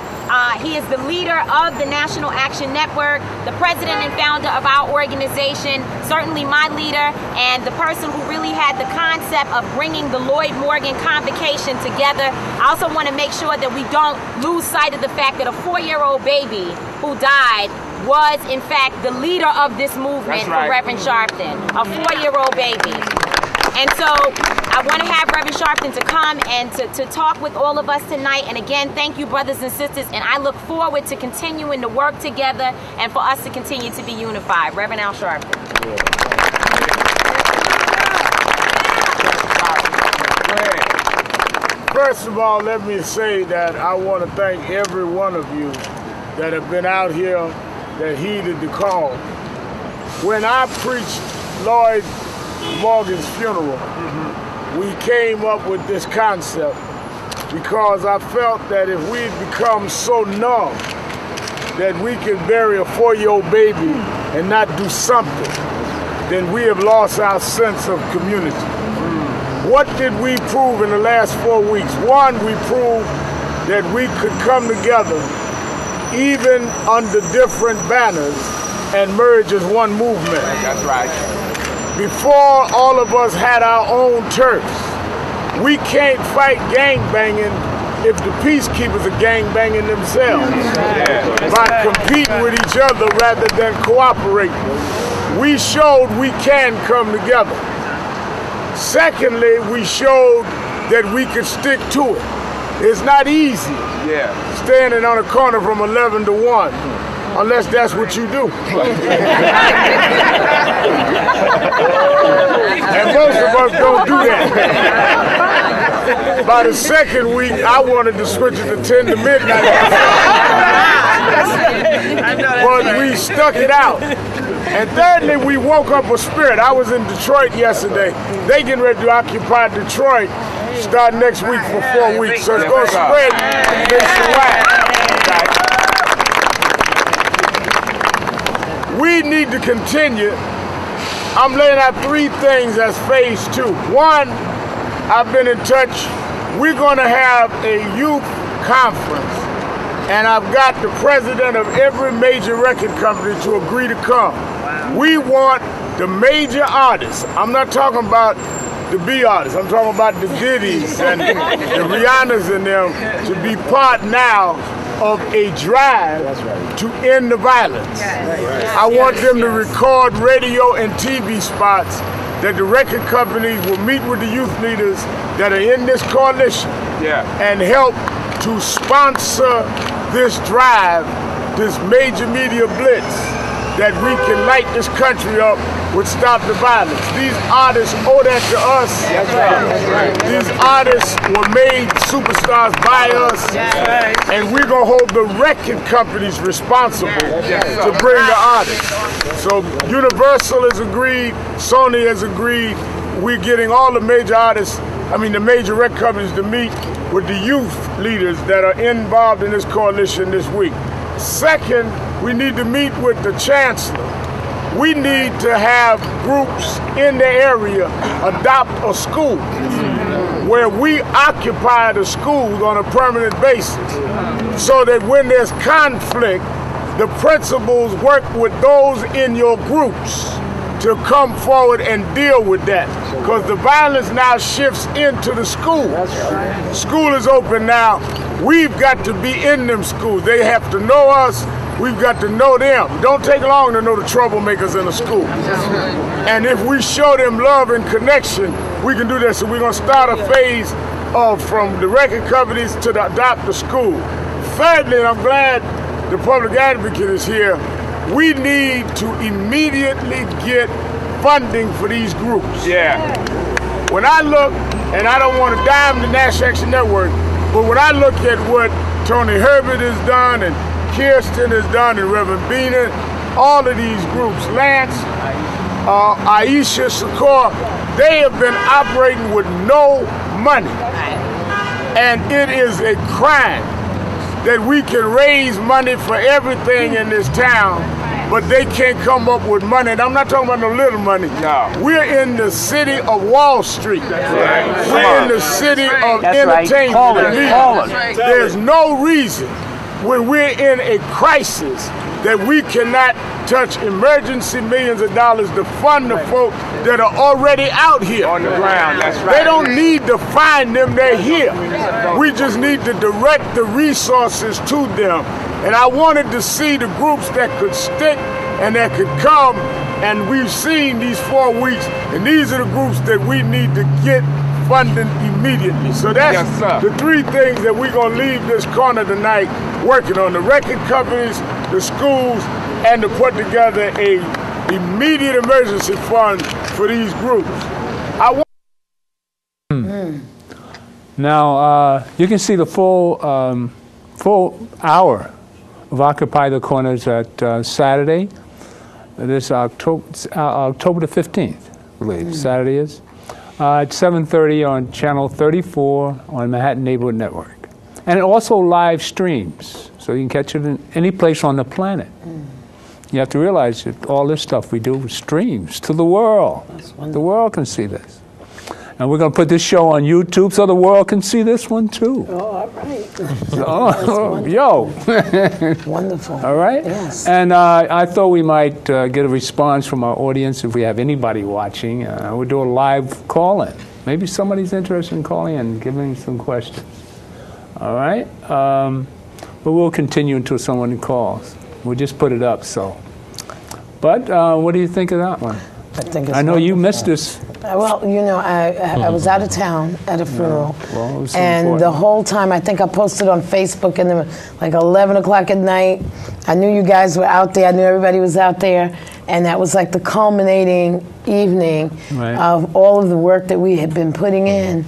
Speaker 4: He is the leader of the National Action Network, the president and founder of our organization, certainly my leader, and the person who really had the concept of bringing the Lloyd Morgan convocation together. I also want to make sure that we don't lose sight of the fact that a 4-year-old baby who died was, in fact, the leader of this movement for Reverend Sharpton, a 4-year-old baby. And so I want to have Reverend Sharpton to come and to talk with all of us tonight. And again, thank you, brothers and sisters. And I look forward to continuing to work together and for us to continue to be unified. Reverend Al Sharpton.
Speaker 5: First of all, let me say that I want to thank every one of you that have been out here that heeded the call. When I preached Lloyd Morgan's funeral, we came up with this concept because I felt that if we'd become so numb that we could bury a 4-year-old baby and not do something, then we have lost our sense of community. What did we prove in the last 4 weeks? One, we proved that we could come together even under different banners and merge as one movement.
Speaker 8: That's right.
Speaker 5: Before all of us had our own turfs. We can't fight gangbanging if the peacekeepers are gangbanging themselves by competing with each other rather than cooperating. We showed we can come together. Secondly, we showed that we could stick to it. It's not easy standing on a corner from 11 to 1. Unless that's what you do. And most of us don't do that. By the second week, I wanted to switch it to 10 to midnight. But we stuck it out. And thirdly, we woke up a spirit. I was in Detroit yesterday. They getting ready to occupy Detroit starting next week for 4 weeks. So it's going to spread nationwide. We need to continue. I'm laying out 3 things as phase 2. One, I've been in touch. We're going to have a youth conference. And I've got the president of every major record company to agree to come. We want the major artists. I'm not talking about the B artists. I'm talking about the Diddy's and the Rihanna's and them to be part now of a drive to end the violence. I want them to record radio and TV spots that the record companies will meet with the youth leaders that are in this coalition and help to sponsor this drive, this major media blitz, that we can light this country up with Stop the Violence. These artists owe that to us. These artists were made superstars by us, and we're going to hold the record companies responsible to bring the artists. So Universal has agreed, Sony has agreed, we're getting all the major artists, the major record companies to meet with the youth leaders that are involved in this coalition this week. Second, we need to meet with the chancellor. We need to have groups in the area adopt a school where we occupy the schools on a permanent basis so that when there's conflict, the principals work with those in your groups to come forward and deal with that. Because the violence now shifts into the school. School is open now. We've got to be in them schools. They have to know us. We've got to know them. Don't take long to know the troublemakers in the school. And if we show them love and connection, we can do that. So we're going to start a phase of from the record companies to adopt the school. Thirdly, and I'm glad the public advocate is here, we need to immediately get funding for these groups. When I look, and I don't want to dime the National Action Network, but when I look at what Tony Herbert has done and Kirsten has done and Reverend Beenan, all of these groups, Lance, Aisha, Sakor, they have been operating with no money. And it is a crime that we can raise money for everything in this town but they can't come up with money. And I'm not talking about no little money. No. We're in the city of Wall Street. We're in the city of entertainment. There's no reason when we're in a crisis that we cannot touch emergency millions of dollars to fund the folk that are already out here. On the ground, that's right. They don't need to find them, they're here. We just need to direct the resources to them. And I wanted to see the groups that could stick and that could come, and we've seen these 4 weeks, and these are the groups that we need to get funding immediately. So that's the 3 things that we're going to leave this corner tonight working on: the record companies, the schools, and to put together a immediate emergency fund for these groups.
Speaker 2: Now, you can see the full hour of Occupy the Corners at Saturday. This October the 15th, I believe, Saturday is. At 7:30 on Channel 34 on Manhattan Neighborhood Network. And it also live streams, so you can catch it in any place on the planet. You have to realize that all this stuff we do streams to the world. The world can see this. And we're going to put this show on YouTube so the world can see this one too.
Speaker 6: Oh, all right.
Speaker 2: Yo.
Speaker 6: Wonderful.
Speaker 2: All right?
Speaker 6: Yes.
Speaker 2: And I thought we might get a response from our audience if we have anybody watching. We'll do a live call-in. Maybe somebody's interested in calling in and giving some questions. All right? But we'll continue until someone calls. We'll just put it up, so. But what do you think of that one? I know you missed this.
Speaker 6: Well, you know, I was out of town at a funeral, and the whole time, I think I posted on Facebook, and then like 11 o'clock at night, I knew you guys were out there, I knew everybody was out there, and that was like the culminating evening of all of the work that we had been putting in,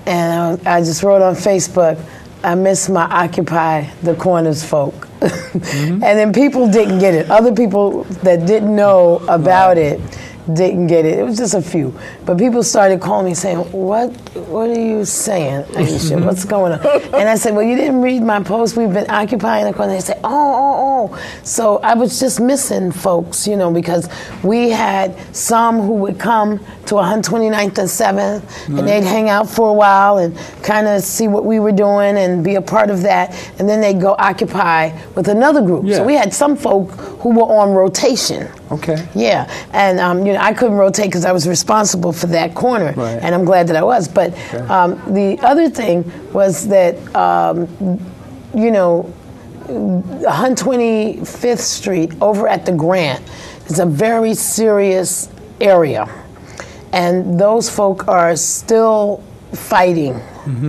Speaker 6: and I just wrote on Facebook, I miss my Occupy the Corners folk. And then people didn't get it. Other people that didn't know about it didn't get it. It was just a few. But people started calling me saying, what are you saying, Aisha? What's going on? And I said, well, you didn't read my post. We've been occupying the corner. They said, oh. So I was just missing folks, you know, because we had some who would come to 129th and 7th, and they'd hang out for a while and kind of see what we were doing and be a part of that. And then they'd go occupy with another group. So we had some folk who were on rotation.
Speaker 2: Okay.
Speaker 6: Yeah. And, you know, I couldn't rotate because I was responsible for that corner, and I'm glad that I was. But the other thing was that, you know, 125th Street over at the Grant is a very serious area, and those folk are still fighting,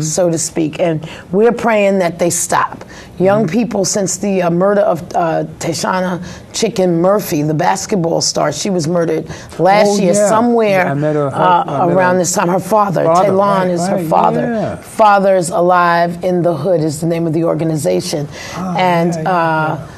Speaker 6: so to speak, and we're praying that they stop. Young people, since the murder of Tashana Chicken Murphy, the basketball star, she was murdered last year somewhere around this time. Her father, Taylon, is her father. Father's Alive in the Hood is the name of the organization.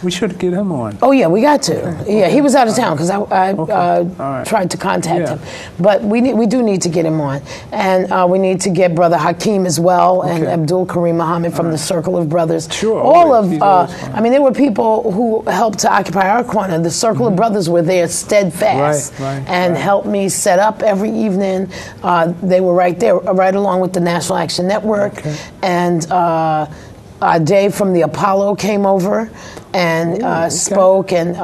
Speaker 2: We should get him on.
Speaker 6: Oh, yeah, we got to. Yeah, he was out of town because I tried to contact him. But we do need to get him on. And we need to get Brother Hakeem as well, and Abdul Karim Muhammad from the Circle of Brothers. All of, I mean, there were people who helped to occupy our corner. The Circle of Brothers were there steadfast and helped me set up every evening. They were right there, right along with the National Action Network. And Dave from the Apollo came over and spoke and,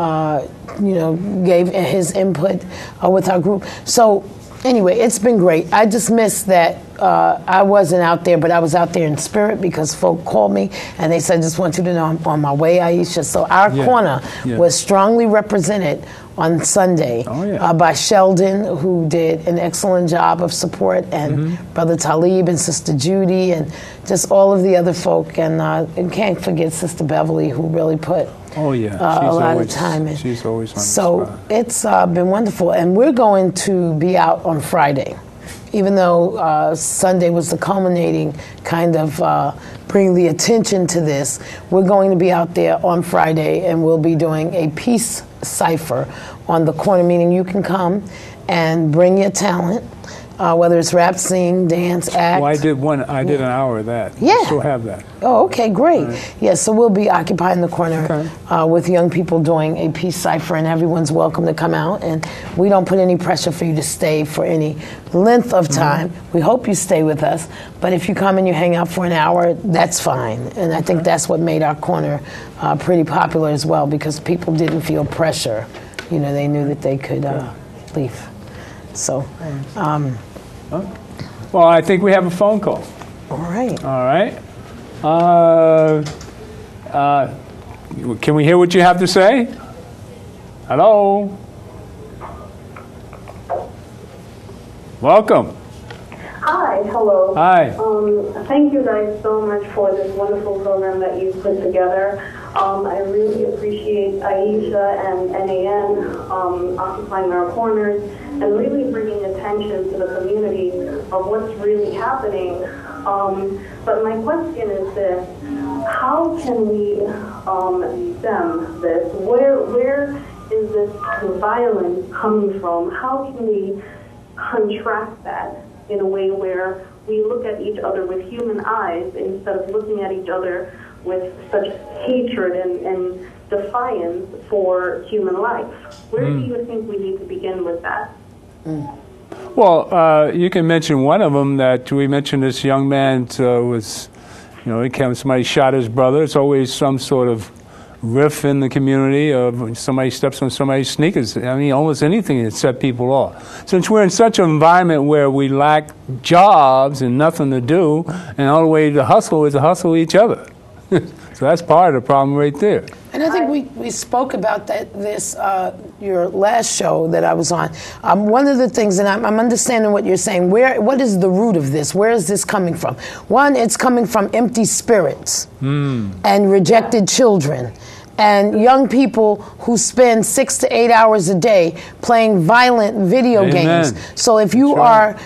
Speaker 6: you know, gave his input with our group. So anyway, it's been great. I just missed that I wasn't out there, but I was out there in spirit because folk called me and they said, just want you to know I'm on my way, Aisha. So our corner was strongly represented on Sunday by Sheldon, who did an excellent job of support, and Brother Talib and Sister Judy and just all of the other folk. And can't forget Sister Beverly, who really put a lot of time in.
Speaker 2: She's always on the
Speaker 6: So
Speaker 2: spot.
Speaker 6: it's been wonderful. And we're going to be out on Friday. Even though Sunday was the culminating kind of bringing the attention to this, we're going to be out there on Friday, and we'll be doing a peace cipher on the corner, meaning you can come and bring your talent. whether it's rap, sing, dance, act.
Speaker 2: Well, I did an hour of that.
Speaker 6: Yeah.
Speaker 2: I still have that.
Speaker 6: Oh, okay, great.
Speaker 2: Right.
Speaker 6: Yeah, so we'll be occupying the corner with young people doing a peace cipher, and everyone's welcome to come out. And we don't put any pressure for you to stay for any length of time. We hope you stay with us, but if you come and you hang out for an hour, that's fine. And I think that's what made our corner pretty popular as well, because people didn't feel pressure. You know, they knew that they could leave. So,
Speaker 2: well, I think we have a phone call.
Speaker 6: All right.
Speaker 2: All right. Can we hear what you have to say? Hello. Welcome.
Speaker 8: Hi, hello.
Speaker 2: Hi.
Speaker 8: Thank you guys so much for this wonderful program that you've put together. I really appreciate Aisha and NAN occupying our corners and really bringing attention to the community of what's really happening. But my question is this: how can we stem this? Where is this violence coming from? How can we contrast that in a way where we look at each other with human eyes instead of looking at each other with such hatred and defiance for human life? Where do you think we need to begin with that?
Speaker 2: Well, you can mention one of them that we mentioned. This young man was, somebody shot his brother. It's always some sort of riff in the community of somebody steps on somebody's sneakers. I mean, almost anything that set people off. Since we're in such an environment where we lack jobs and nothing to do, and all the way to hustle is to hustle each other. So that's part of the problem right there.
Speaker 6: And I think we spoke about this your last show that I was on. One of the things, and I'm understanding what you're saying, what is the root of this? Where is this coming from? One, it's coming from empty spirits and rejected children. And young people who spend 6 to 8 hours a day playing violent video games. So if you are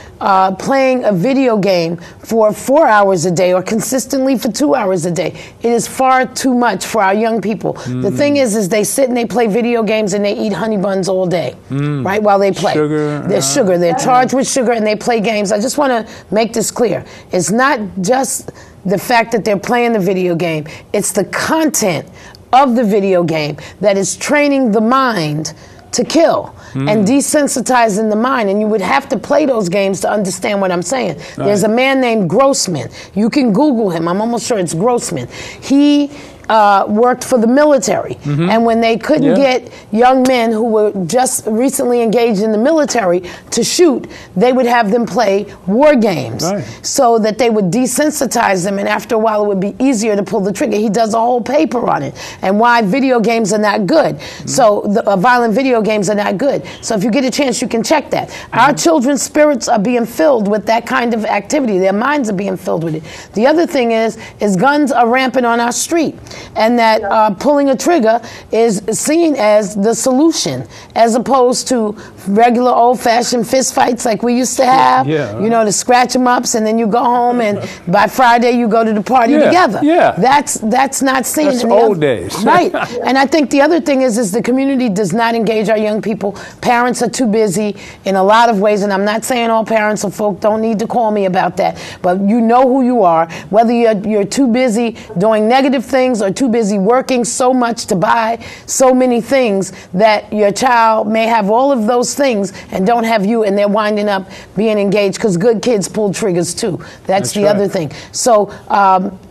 Speaker 6: playing a video game for 4 hours a day or consistently for 2 hours a day, it is far too much for our young people. The thing is they sit and they play video games and they eat honey buns all day, right, while they play. Sugar. They're charged with sugar and they play games. I just want to make this clear. It's not just the fact that they're playing the video game. It's the content of the video game that is training the mind to kill and desensitizing the mind. And you would have to play those games to understand what I'm saying. Right. There's a man named Grossman. You can Google him. I'm almost sure it's Grossman. He worked for the military. And when they couldn't get young men who were just recently engaged in the military to shoot, they would have them play war games so that they would desensitize them, and after a while it would be easier to pull the trigger. He does a whole paper on it and why video games are not good. So violent video games are not good. So if you get a chance, you can check that. Our children's spirits are being filled with that kind of activity. Their minds are being filled with it. The other thing is guns are rampant on our street. And that pulling a trigger is seen as the solution, as opposed to regular old-fashioned fist fights like we used to have. The scratch 'em ups, and then you go home, and by Friday you go to the party together. That's not seen.
Speaker 2: That's old days.
Speaker 6: Right. And I think the other thing is the community does not engage our young people. Parents are too busy in a lot of ways, and I'm not saying all parents or folk don't need to call me about that, but you know who you are, whether you're too busy doing negative things or too busy working so much to buy so many things that your child may have all of those things and don't have you, and they're winding up being engaged, because good kids pull triggers too. That's the other thing. So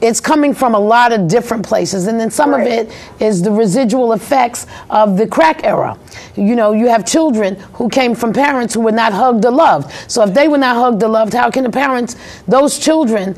Speaker 6: it's coming from a lot of different places, and then some of it is the residual effects of the crack era. You have children who came from parents who were not hugged or loved. So if they were not hugged or loved, how can the parents of those children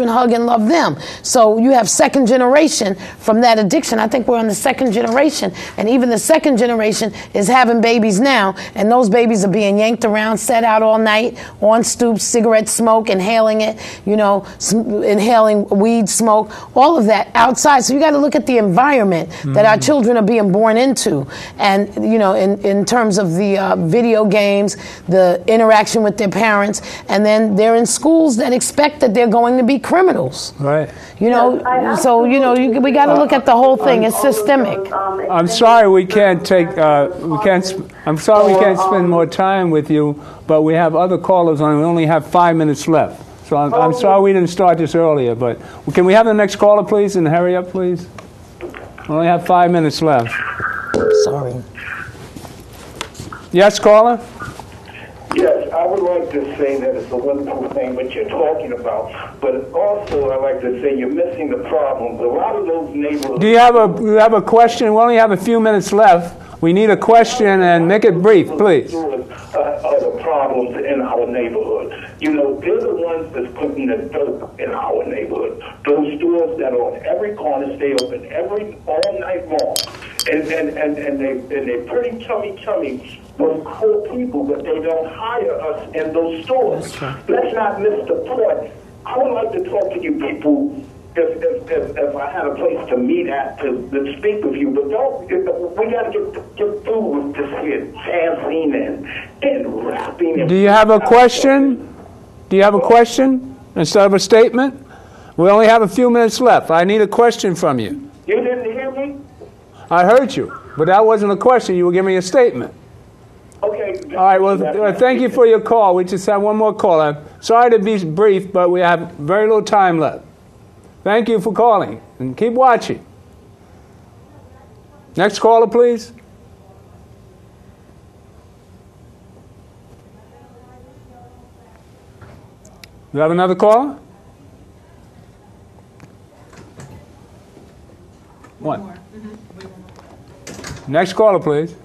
Speaker 6: hug and love them? So you have second generation from that addiction. I think we're on the second generation, and even the second generation is having babies now, and those babies are being yanked around, set out all night on stoops, cigarette smoke, inhaling it, inhaling weed smoke, all of that outside. So you got to look at the environment that our children are being born into, and in terms of the video games, the interaction with their parents, and then they're in schools that expect that they're going to be criminals.
Speaker 2: Right.
Speaker 8: I
Speaker 6: So you know, we got to look at the whole thing. It's systemic.
Speaker 2: I'm sorry we can't take. I'm sorry we can't spend more time with you, but we have other callers on. We only have 5 minutes left. So I'm sorry we didn't start this earlier, but can we have the next caller, please, and hurry up, please? We only have 5 minutes left.
Speaker 6: Sorry.
Speaker 2: Yes, caller?
Speaker 9: Yes, I would like to say that it's a wonderful thing what you're talking about, but also I'd like to say you're missing the problems. A lot of those neighborhoods...
Speaker 2: Do you have a question? We only have a few minutes left. We need a question, and make it brief, please.
Speaker 9: Are the problems in our neighborhood. You know, they're the ones that's putting the dope in our neighborhood. Those stores that are on every corner stay open all night long. And they're pretty chummy those cool people, but they don't hire us in those stores. Let's not miss the point. I would like to talk to you people if I had a place to meet at to speak with you, but we got to get through with this here dancing and rapping.
Speaker 2: Do you have a question? Do you have a question instead of a statement? We only have a few minutes left. I need a question from you.
Speaker 9: You didn't hear me?
Speaker 2: I heard you, but that wasn't a question. You were giving me a statement.
Speaker 9: Okay.
Speaker 2: All right, well, thank you for your call. We just have one more call. I'm sorry to be brief, but we have very little time left. Thank you for calling, and keep watching. Next caller, please. You have another caller? One. Next caller, please.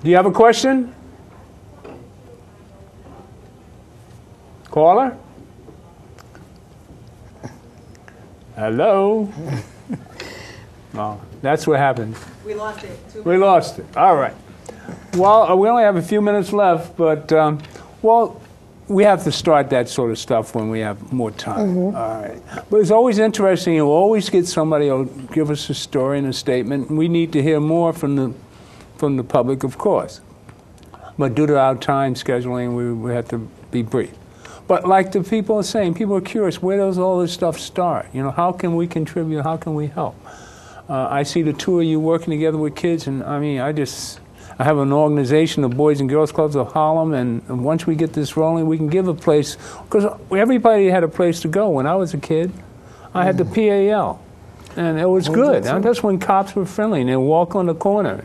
Speaker 2: Do you have a question? Caller? Hello? Oh, that's what happened.
Speaker 10: We lost it.
Speaker 2: We lost it. All right. Well, we only have a few minutes left, but, well, we have to start that sort of stuff when we have more time. All right. But it's always interesting. You'll always get somebody who'll give us a story and a statement. We need to hear more from the public, of course. But due to our time scheduling, we have to be brief. But like the people are saying, people are curious, where does all this stuff start? You know, how can we contribute? How can we help? I see the two of you working together with kids, and I mean, I have an organization, the Boys and Girls Clubs of Harlem, and once we get this rolling, we can give a place, because everybody had a place to go. When I was a kid, I had the PAL. And it was good. That's when cops were friendly, and they'd walk on the corner,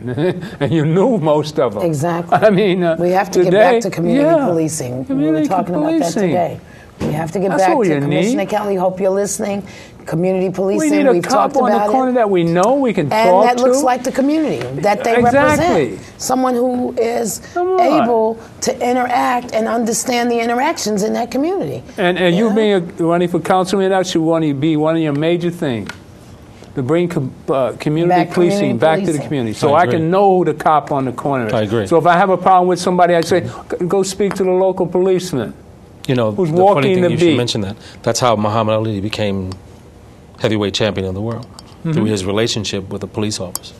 Speaker 2: and you knew most of them.
Speaker 6: Exactly.
Speaker 2: I mean,
Speaker 6: we have to
Speaker 2: today,
Speaker 6: get back to community policing.
Speaker 2: Community
Speaker 6: we were talking
Speaker 2: policing.
Speaker 6: about that today. We have to get
Speaker 2: That's
Speaker 6: back
Speaker 2: what
Speaker 6: to
Speaker 2: you
Speaker 6: Commissioner
Speaker 2: need.
Speaker 6: Kelly. Hope you're listening. Community policing.
Speaker 2: We need a
Speaker 6: We've
Speaker 2: cop
Speaker 6: talked
Speaker 2: on
Speaker 6: about
Speaker 2: the corner that we know we can
Speaker 6: and
Speaker 2: talk
Speaker 6: that
Speaker 2: to.
Speaker 6: looks like the community that they
Speaker 2: Exactly.
Speaker 6: represent. Someone who is able to interact and understand the interactions in that community.
Speaker 2: And you being running for councilman, that should want to be one of your major things. To bring community policing back to the community. So I can know who the cop on the corner is.
Speaker 3: I agree.
Speaker 2: So if I have a problem with somebody, I say, go speak to the local policeman.
Speaker 3: You know,
Speaker 2: who's
Speaker 3: the
Speaker 2: walking
Speaker 3: funny thing
Speaker 2: the
Speaker 3: you
Speaker 2: beat.
Speaker 3: should mention that. That's how Muhammad Ali became heavyweight champion of the world, through his relationship with a police officer.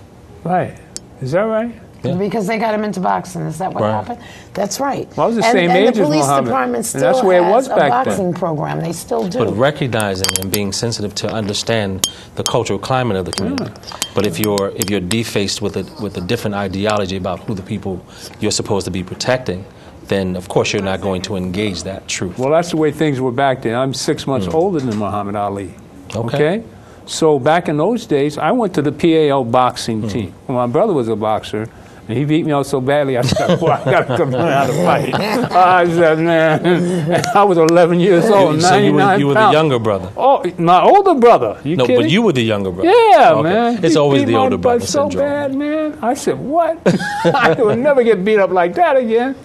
Speaker 2: Right. Is that right?
Speaker 6: Yeah. Because they got him into boxing. Is that what happened? That's right.
Speaker 2: Well, I was the same age as
Speaker 6: the police
Speaker 2: Muhammad.
Speaker 6: department still
Speaker 2: that's where it was
Speaker 6: has
Speaker 2: back
Speaker 6: a boxing
Speaker 2: then.
Speaker 6: program. They still do.
Speaker 3: But recognizing and being sensitive to understand the cultural climate of the community. But if you're defaced with a different ideology about who the people you're supposed to be protecting, then of course you're not going to engage that truth.
Speaker 2: Well, that's the way things were back then. I'm 6 months older than Muhammad Ali. Okay? So back in those days, I went to the PAL boxing team. Well, my brother was a boxer, and he beat me out so badly, I said, well, I got to come learn how to fight. I said, man, I was 11 years old, 99
Speaker 3: So you were the younger brother?
Speaker 2: Oh, my older brother. You
Speaker 3: no,
Speaker 2: kidding?
Speaker 3: but you were the younger brother.
Speaker 2: Yeah, man.
Speaker 3: It's
Speaker 2: He
Speaker 3: always
Speaker 2: beat
Speaker 3: the
Speaker 2: my
Speaker 3: older brother
Speaker 2: butt so
Speaker 3: syndrome.
Speaker 2: bad, man. I said, what? I will never get beat up like that again.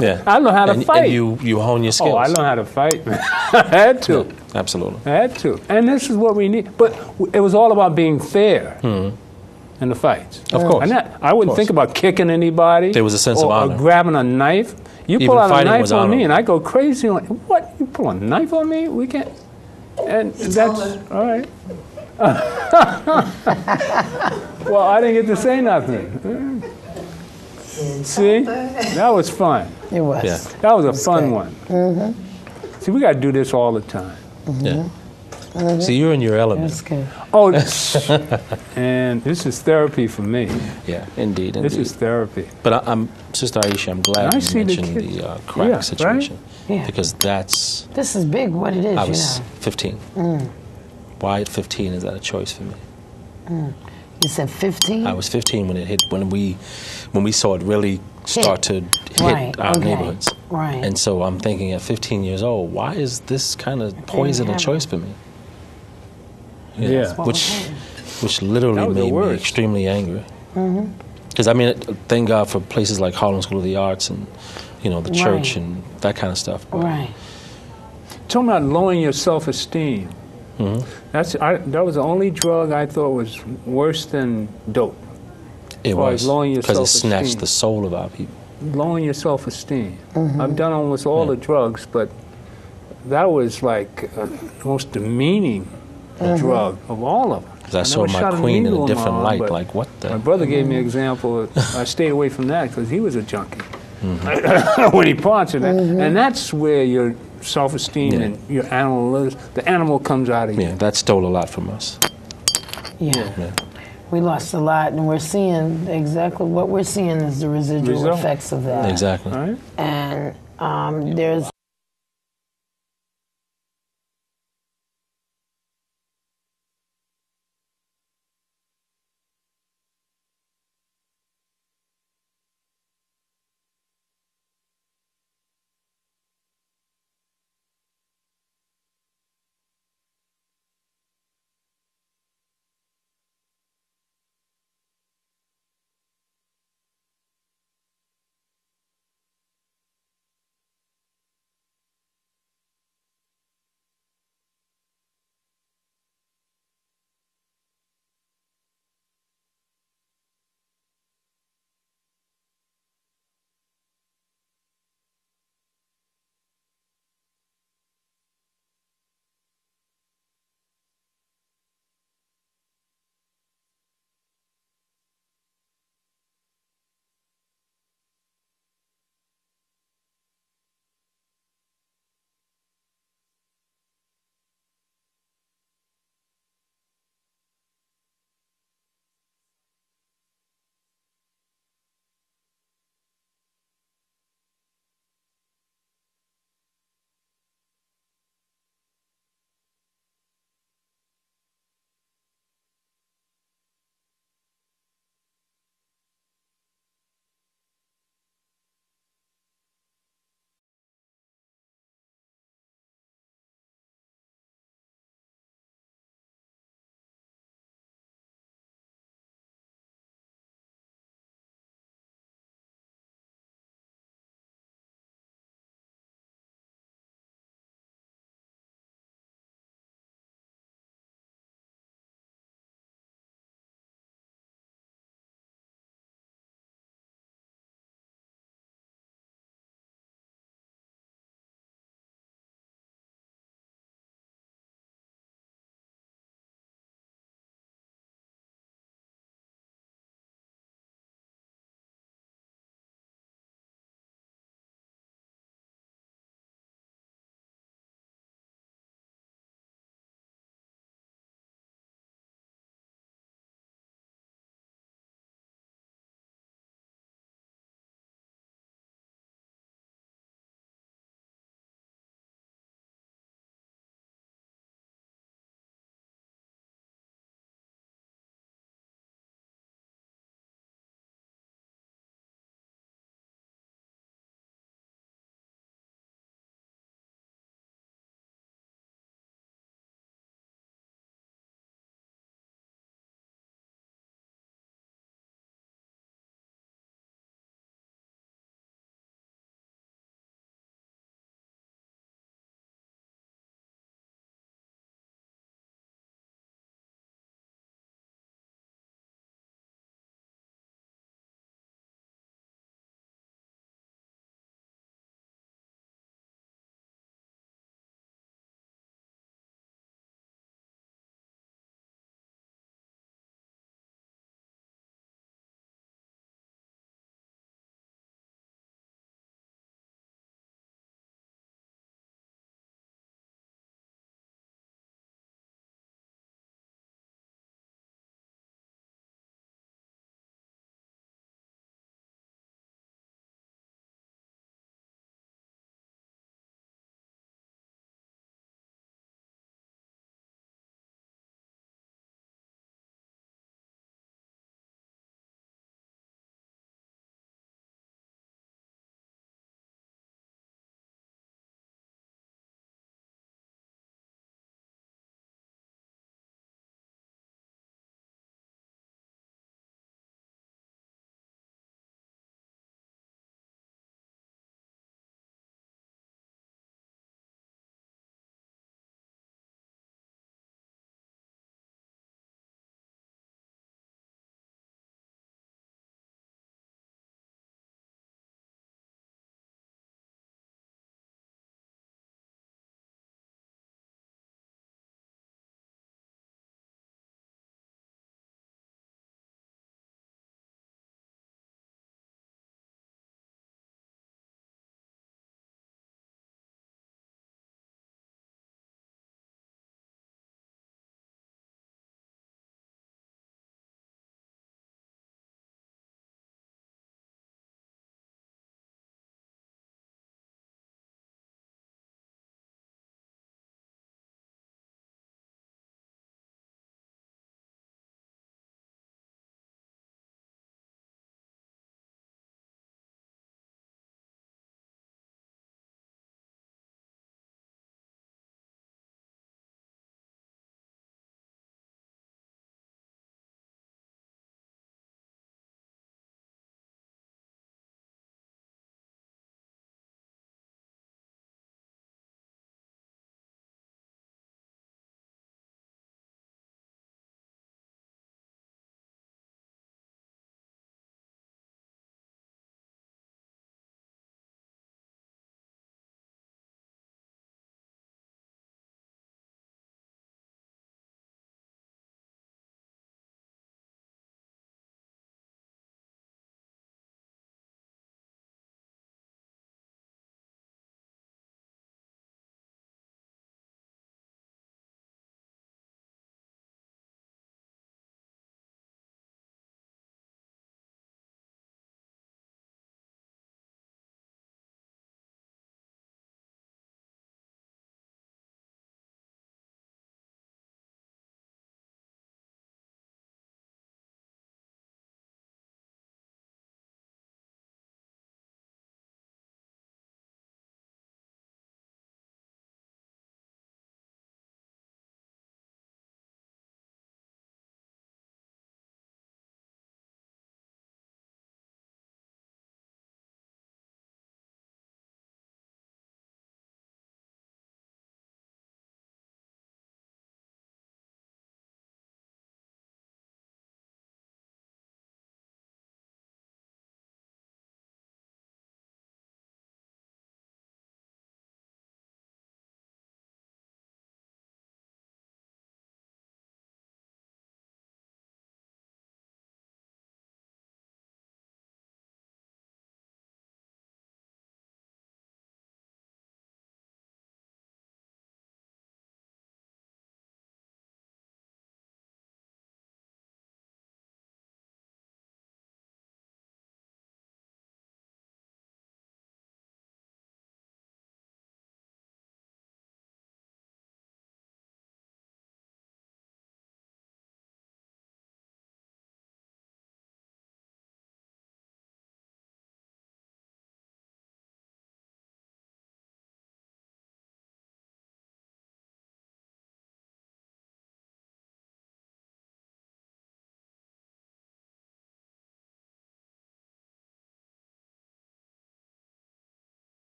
Speaker 3: Yeah.
Speaker 2: I know how to fight.
Speaker 3: And you hone your skills.
Speaker 2: Oh, I know how to fight, man. I had to.
Speaker 3: Yeah, absolutely.
Speaker 2: I had to. And this is what we need. But it was all about being fair in the fights.
Speaker 3: Of course.
Speaker 2: And I wouldn't think about kicking anybody.
Speaker 3: There was a sense of honor.
Speaker 2: Or grabbing a knife. You
Speaker 3: Even
Speaker 2: pull out a
Speaker 3: fighting
Speaker 2: knife
Speaker 3: was
Speaker 2: on me,
Speaker 3: honorable.
Speaker 2: and I go crazy. Like, what? You pull a knife on me? We can't. And that's all right. Well, I didn't get to say nothing. See? That was fun.
Speaker 6: It was.
Speaker 3: Yeah.
Speaker 2: That was a fun one. See, we got to do this all the time.
Speaker 3: Yeah. So you're in your element.
Speaker 6: That's good.
Speaker 2: Oh, and this is therapy for me.
Speaker 3: Yeah, indeed.
Speaker 2: This is therapy.
Speaker 3: But Sister Aisha, I'm glad you mentioned the crack situation.
Speaker 6: Right? Yeah.
Speaker 3: Because that's...
Speaker 6: This is big, what it is,
Speaker 3: I was 15. Why at 15 is that a choice for me?
Speaker 6: You said 15?
Speaker 3: I was 15 when it hit, when we saw it really start to hit our neighborhoods.
Speaker 6: Right.
Speaker 3: And so I'm thinking at 15 years old, why is this kind of poison a choice for me? Which literally made me extremely angry. Because I mean, thank God for places like Harlem School of the Arts and the church and that kind of stuff.
Speaker 6: Right.
Speaker 2: Talking about lowering your self-esteem. That was the only drug I thought was worse than dope.
Speaker 3: It was, because it snatched the soul of our people.
Speaker 2: Lowering your self-esteem. I've done almost all the drugs, but that was like the most demeaning drug of all of them.
Speaker 3: Because I saw my queen in a different light, like what the...
Speaker 2: My brother gave me an example. I stayed away from that because he was a junkie. When he parts of that. And that's where your self-esteem and your the animal comes out of you.
Speaker 3: Yeah, that stole a lot from us.
Speaker 6: Yeah. We lost a lot, and we're seeing exactly what we're seeing is the residual effects of that.
Speaker 3: Exactly.
Speaker 2: Right?
Speaker 6: And there's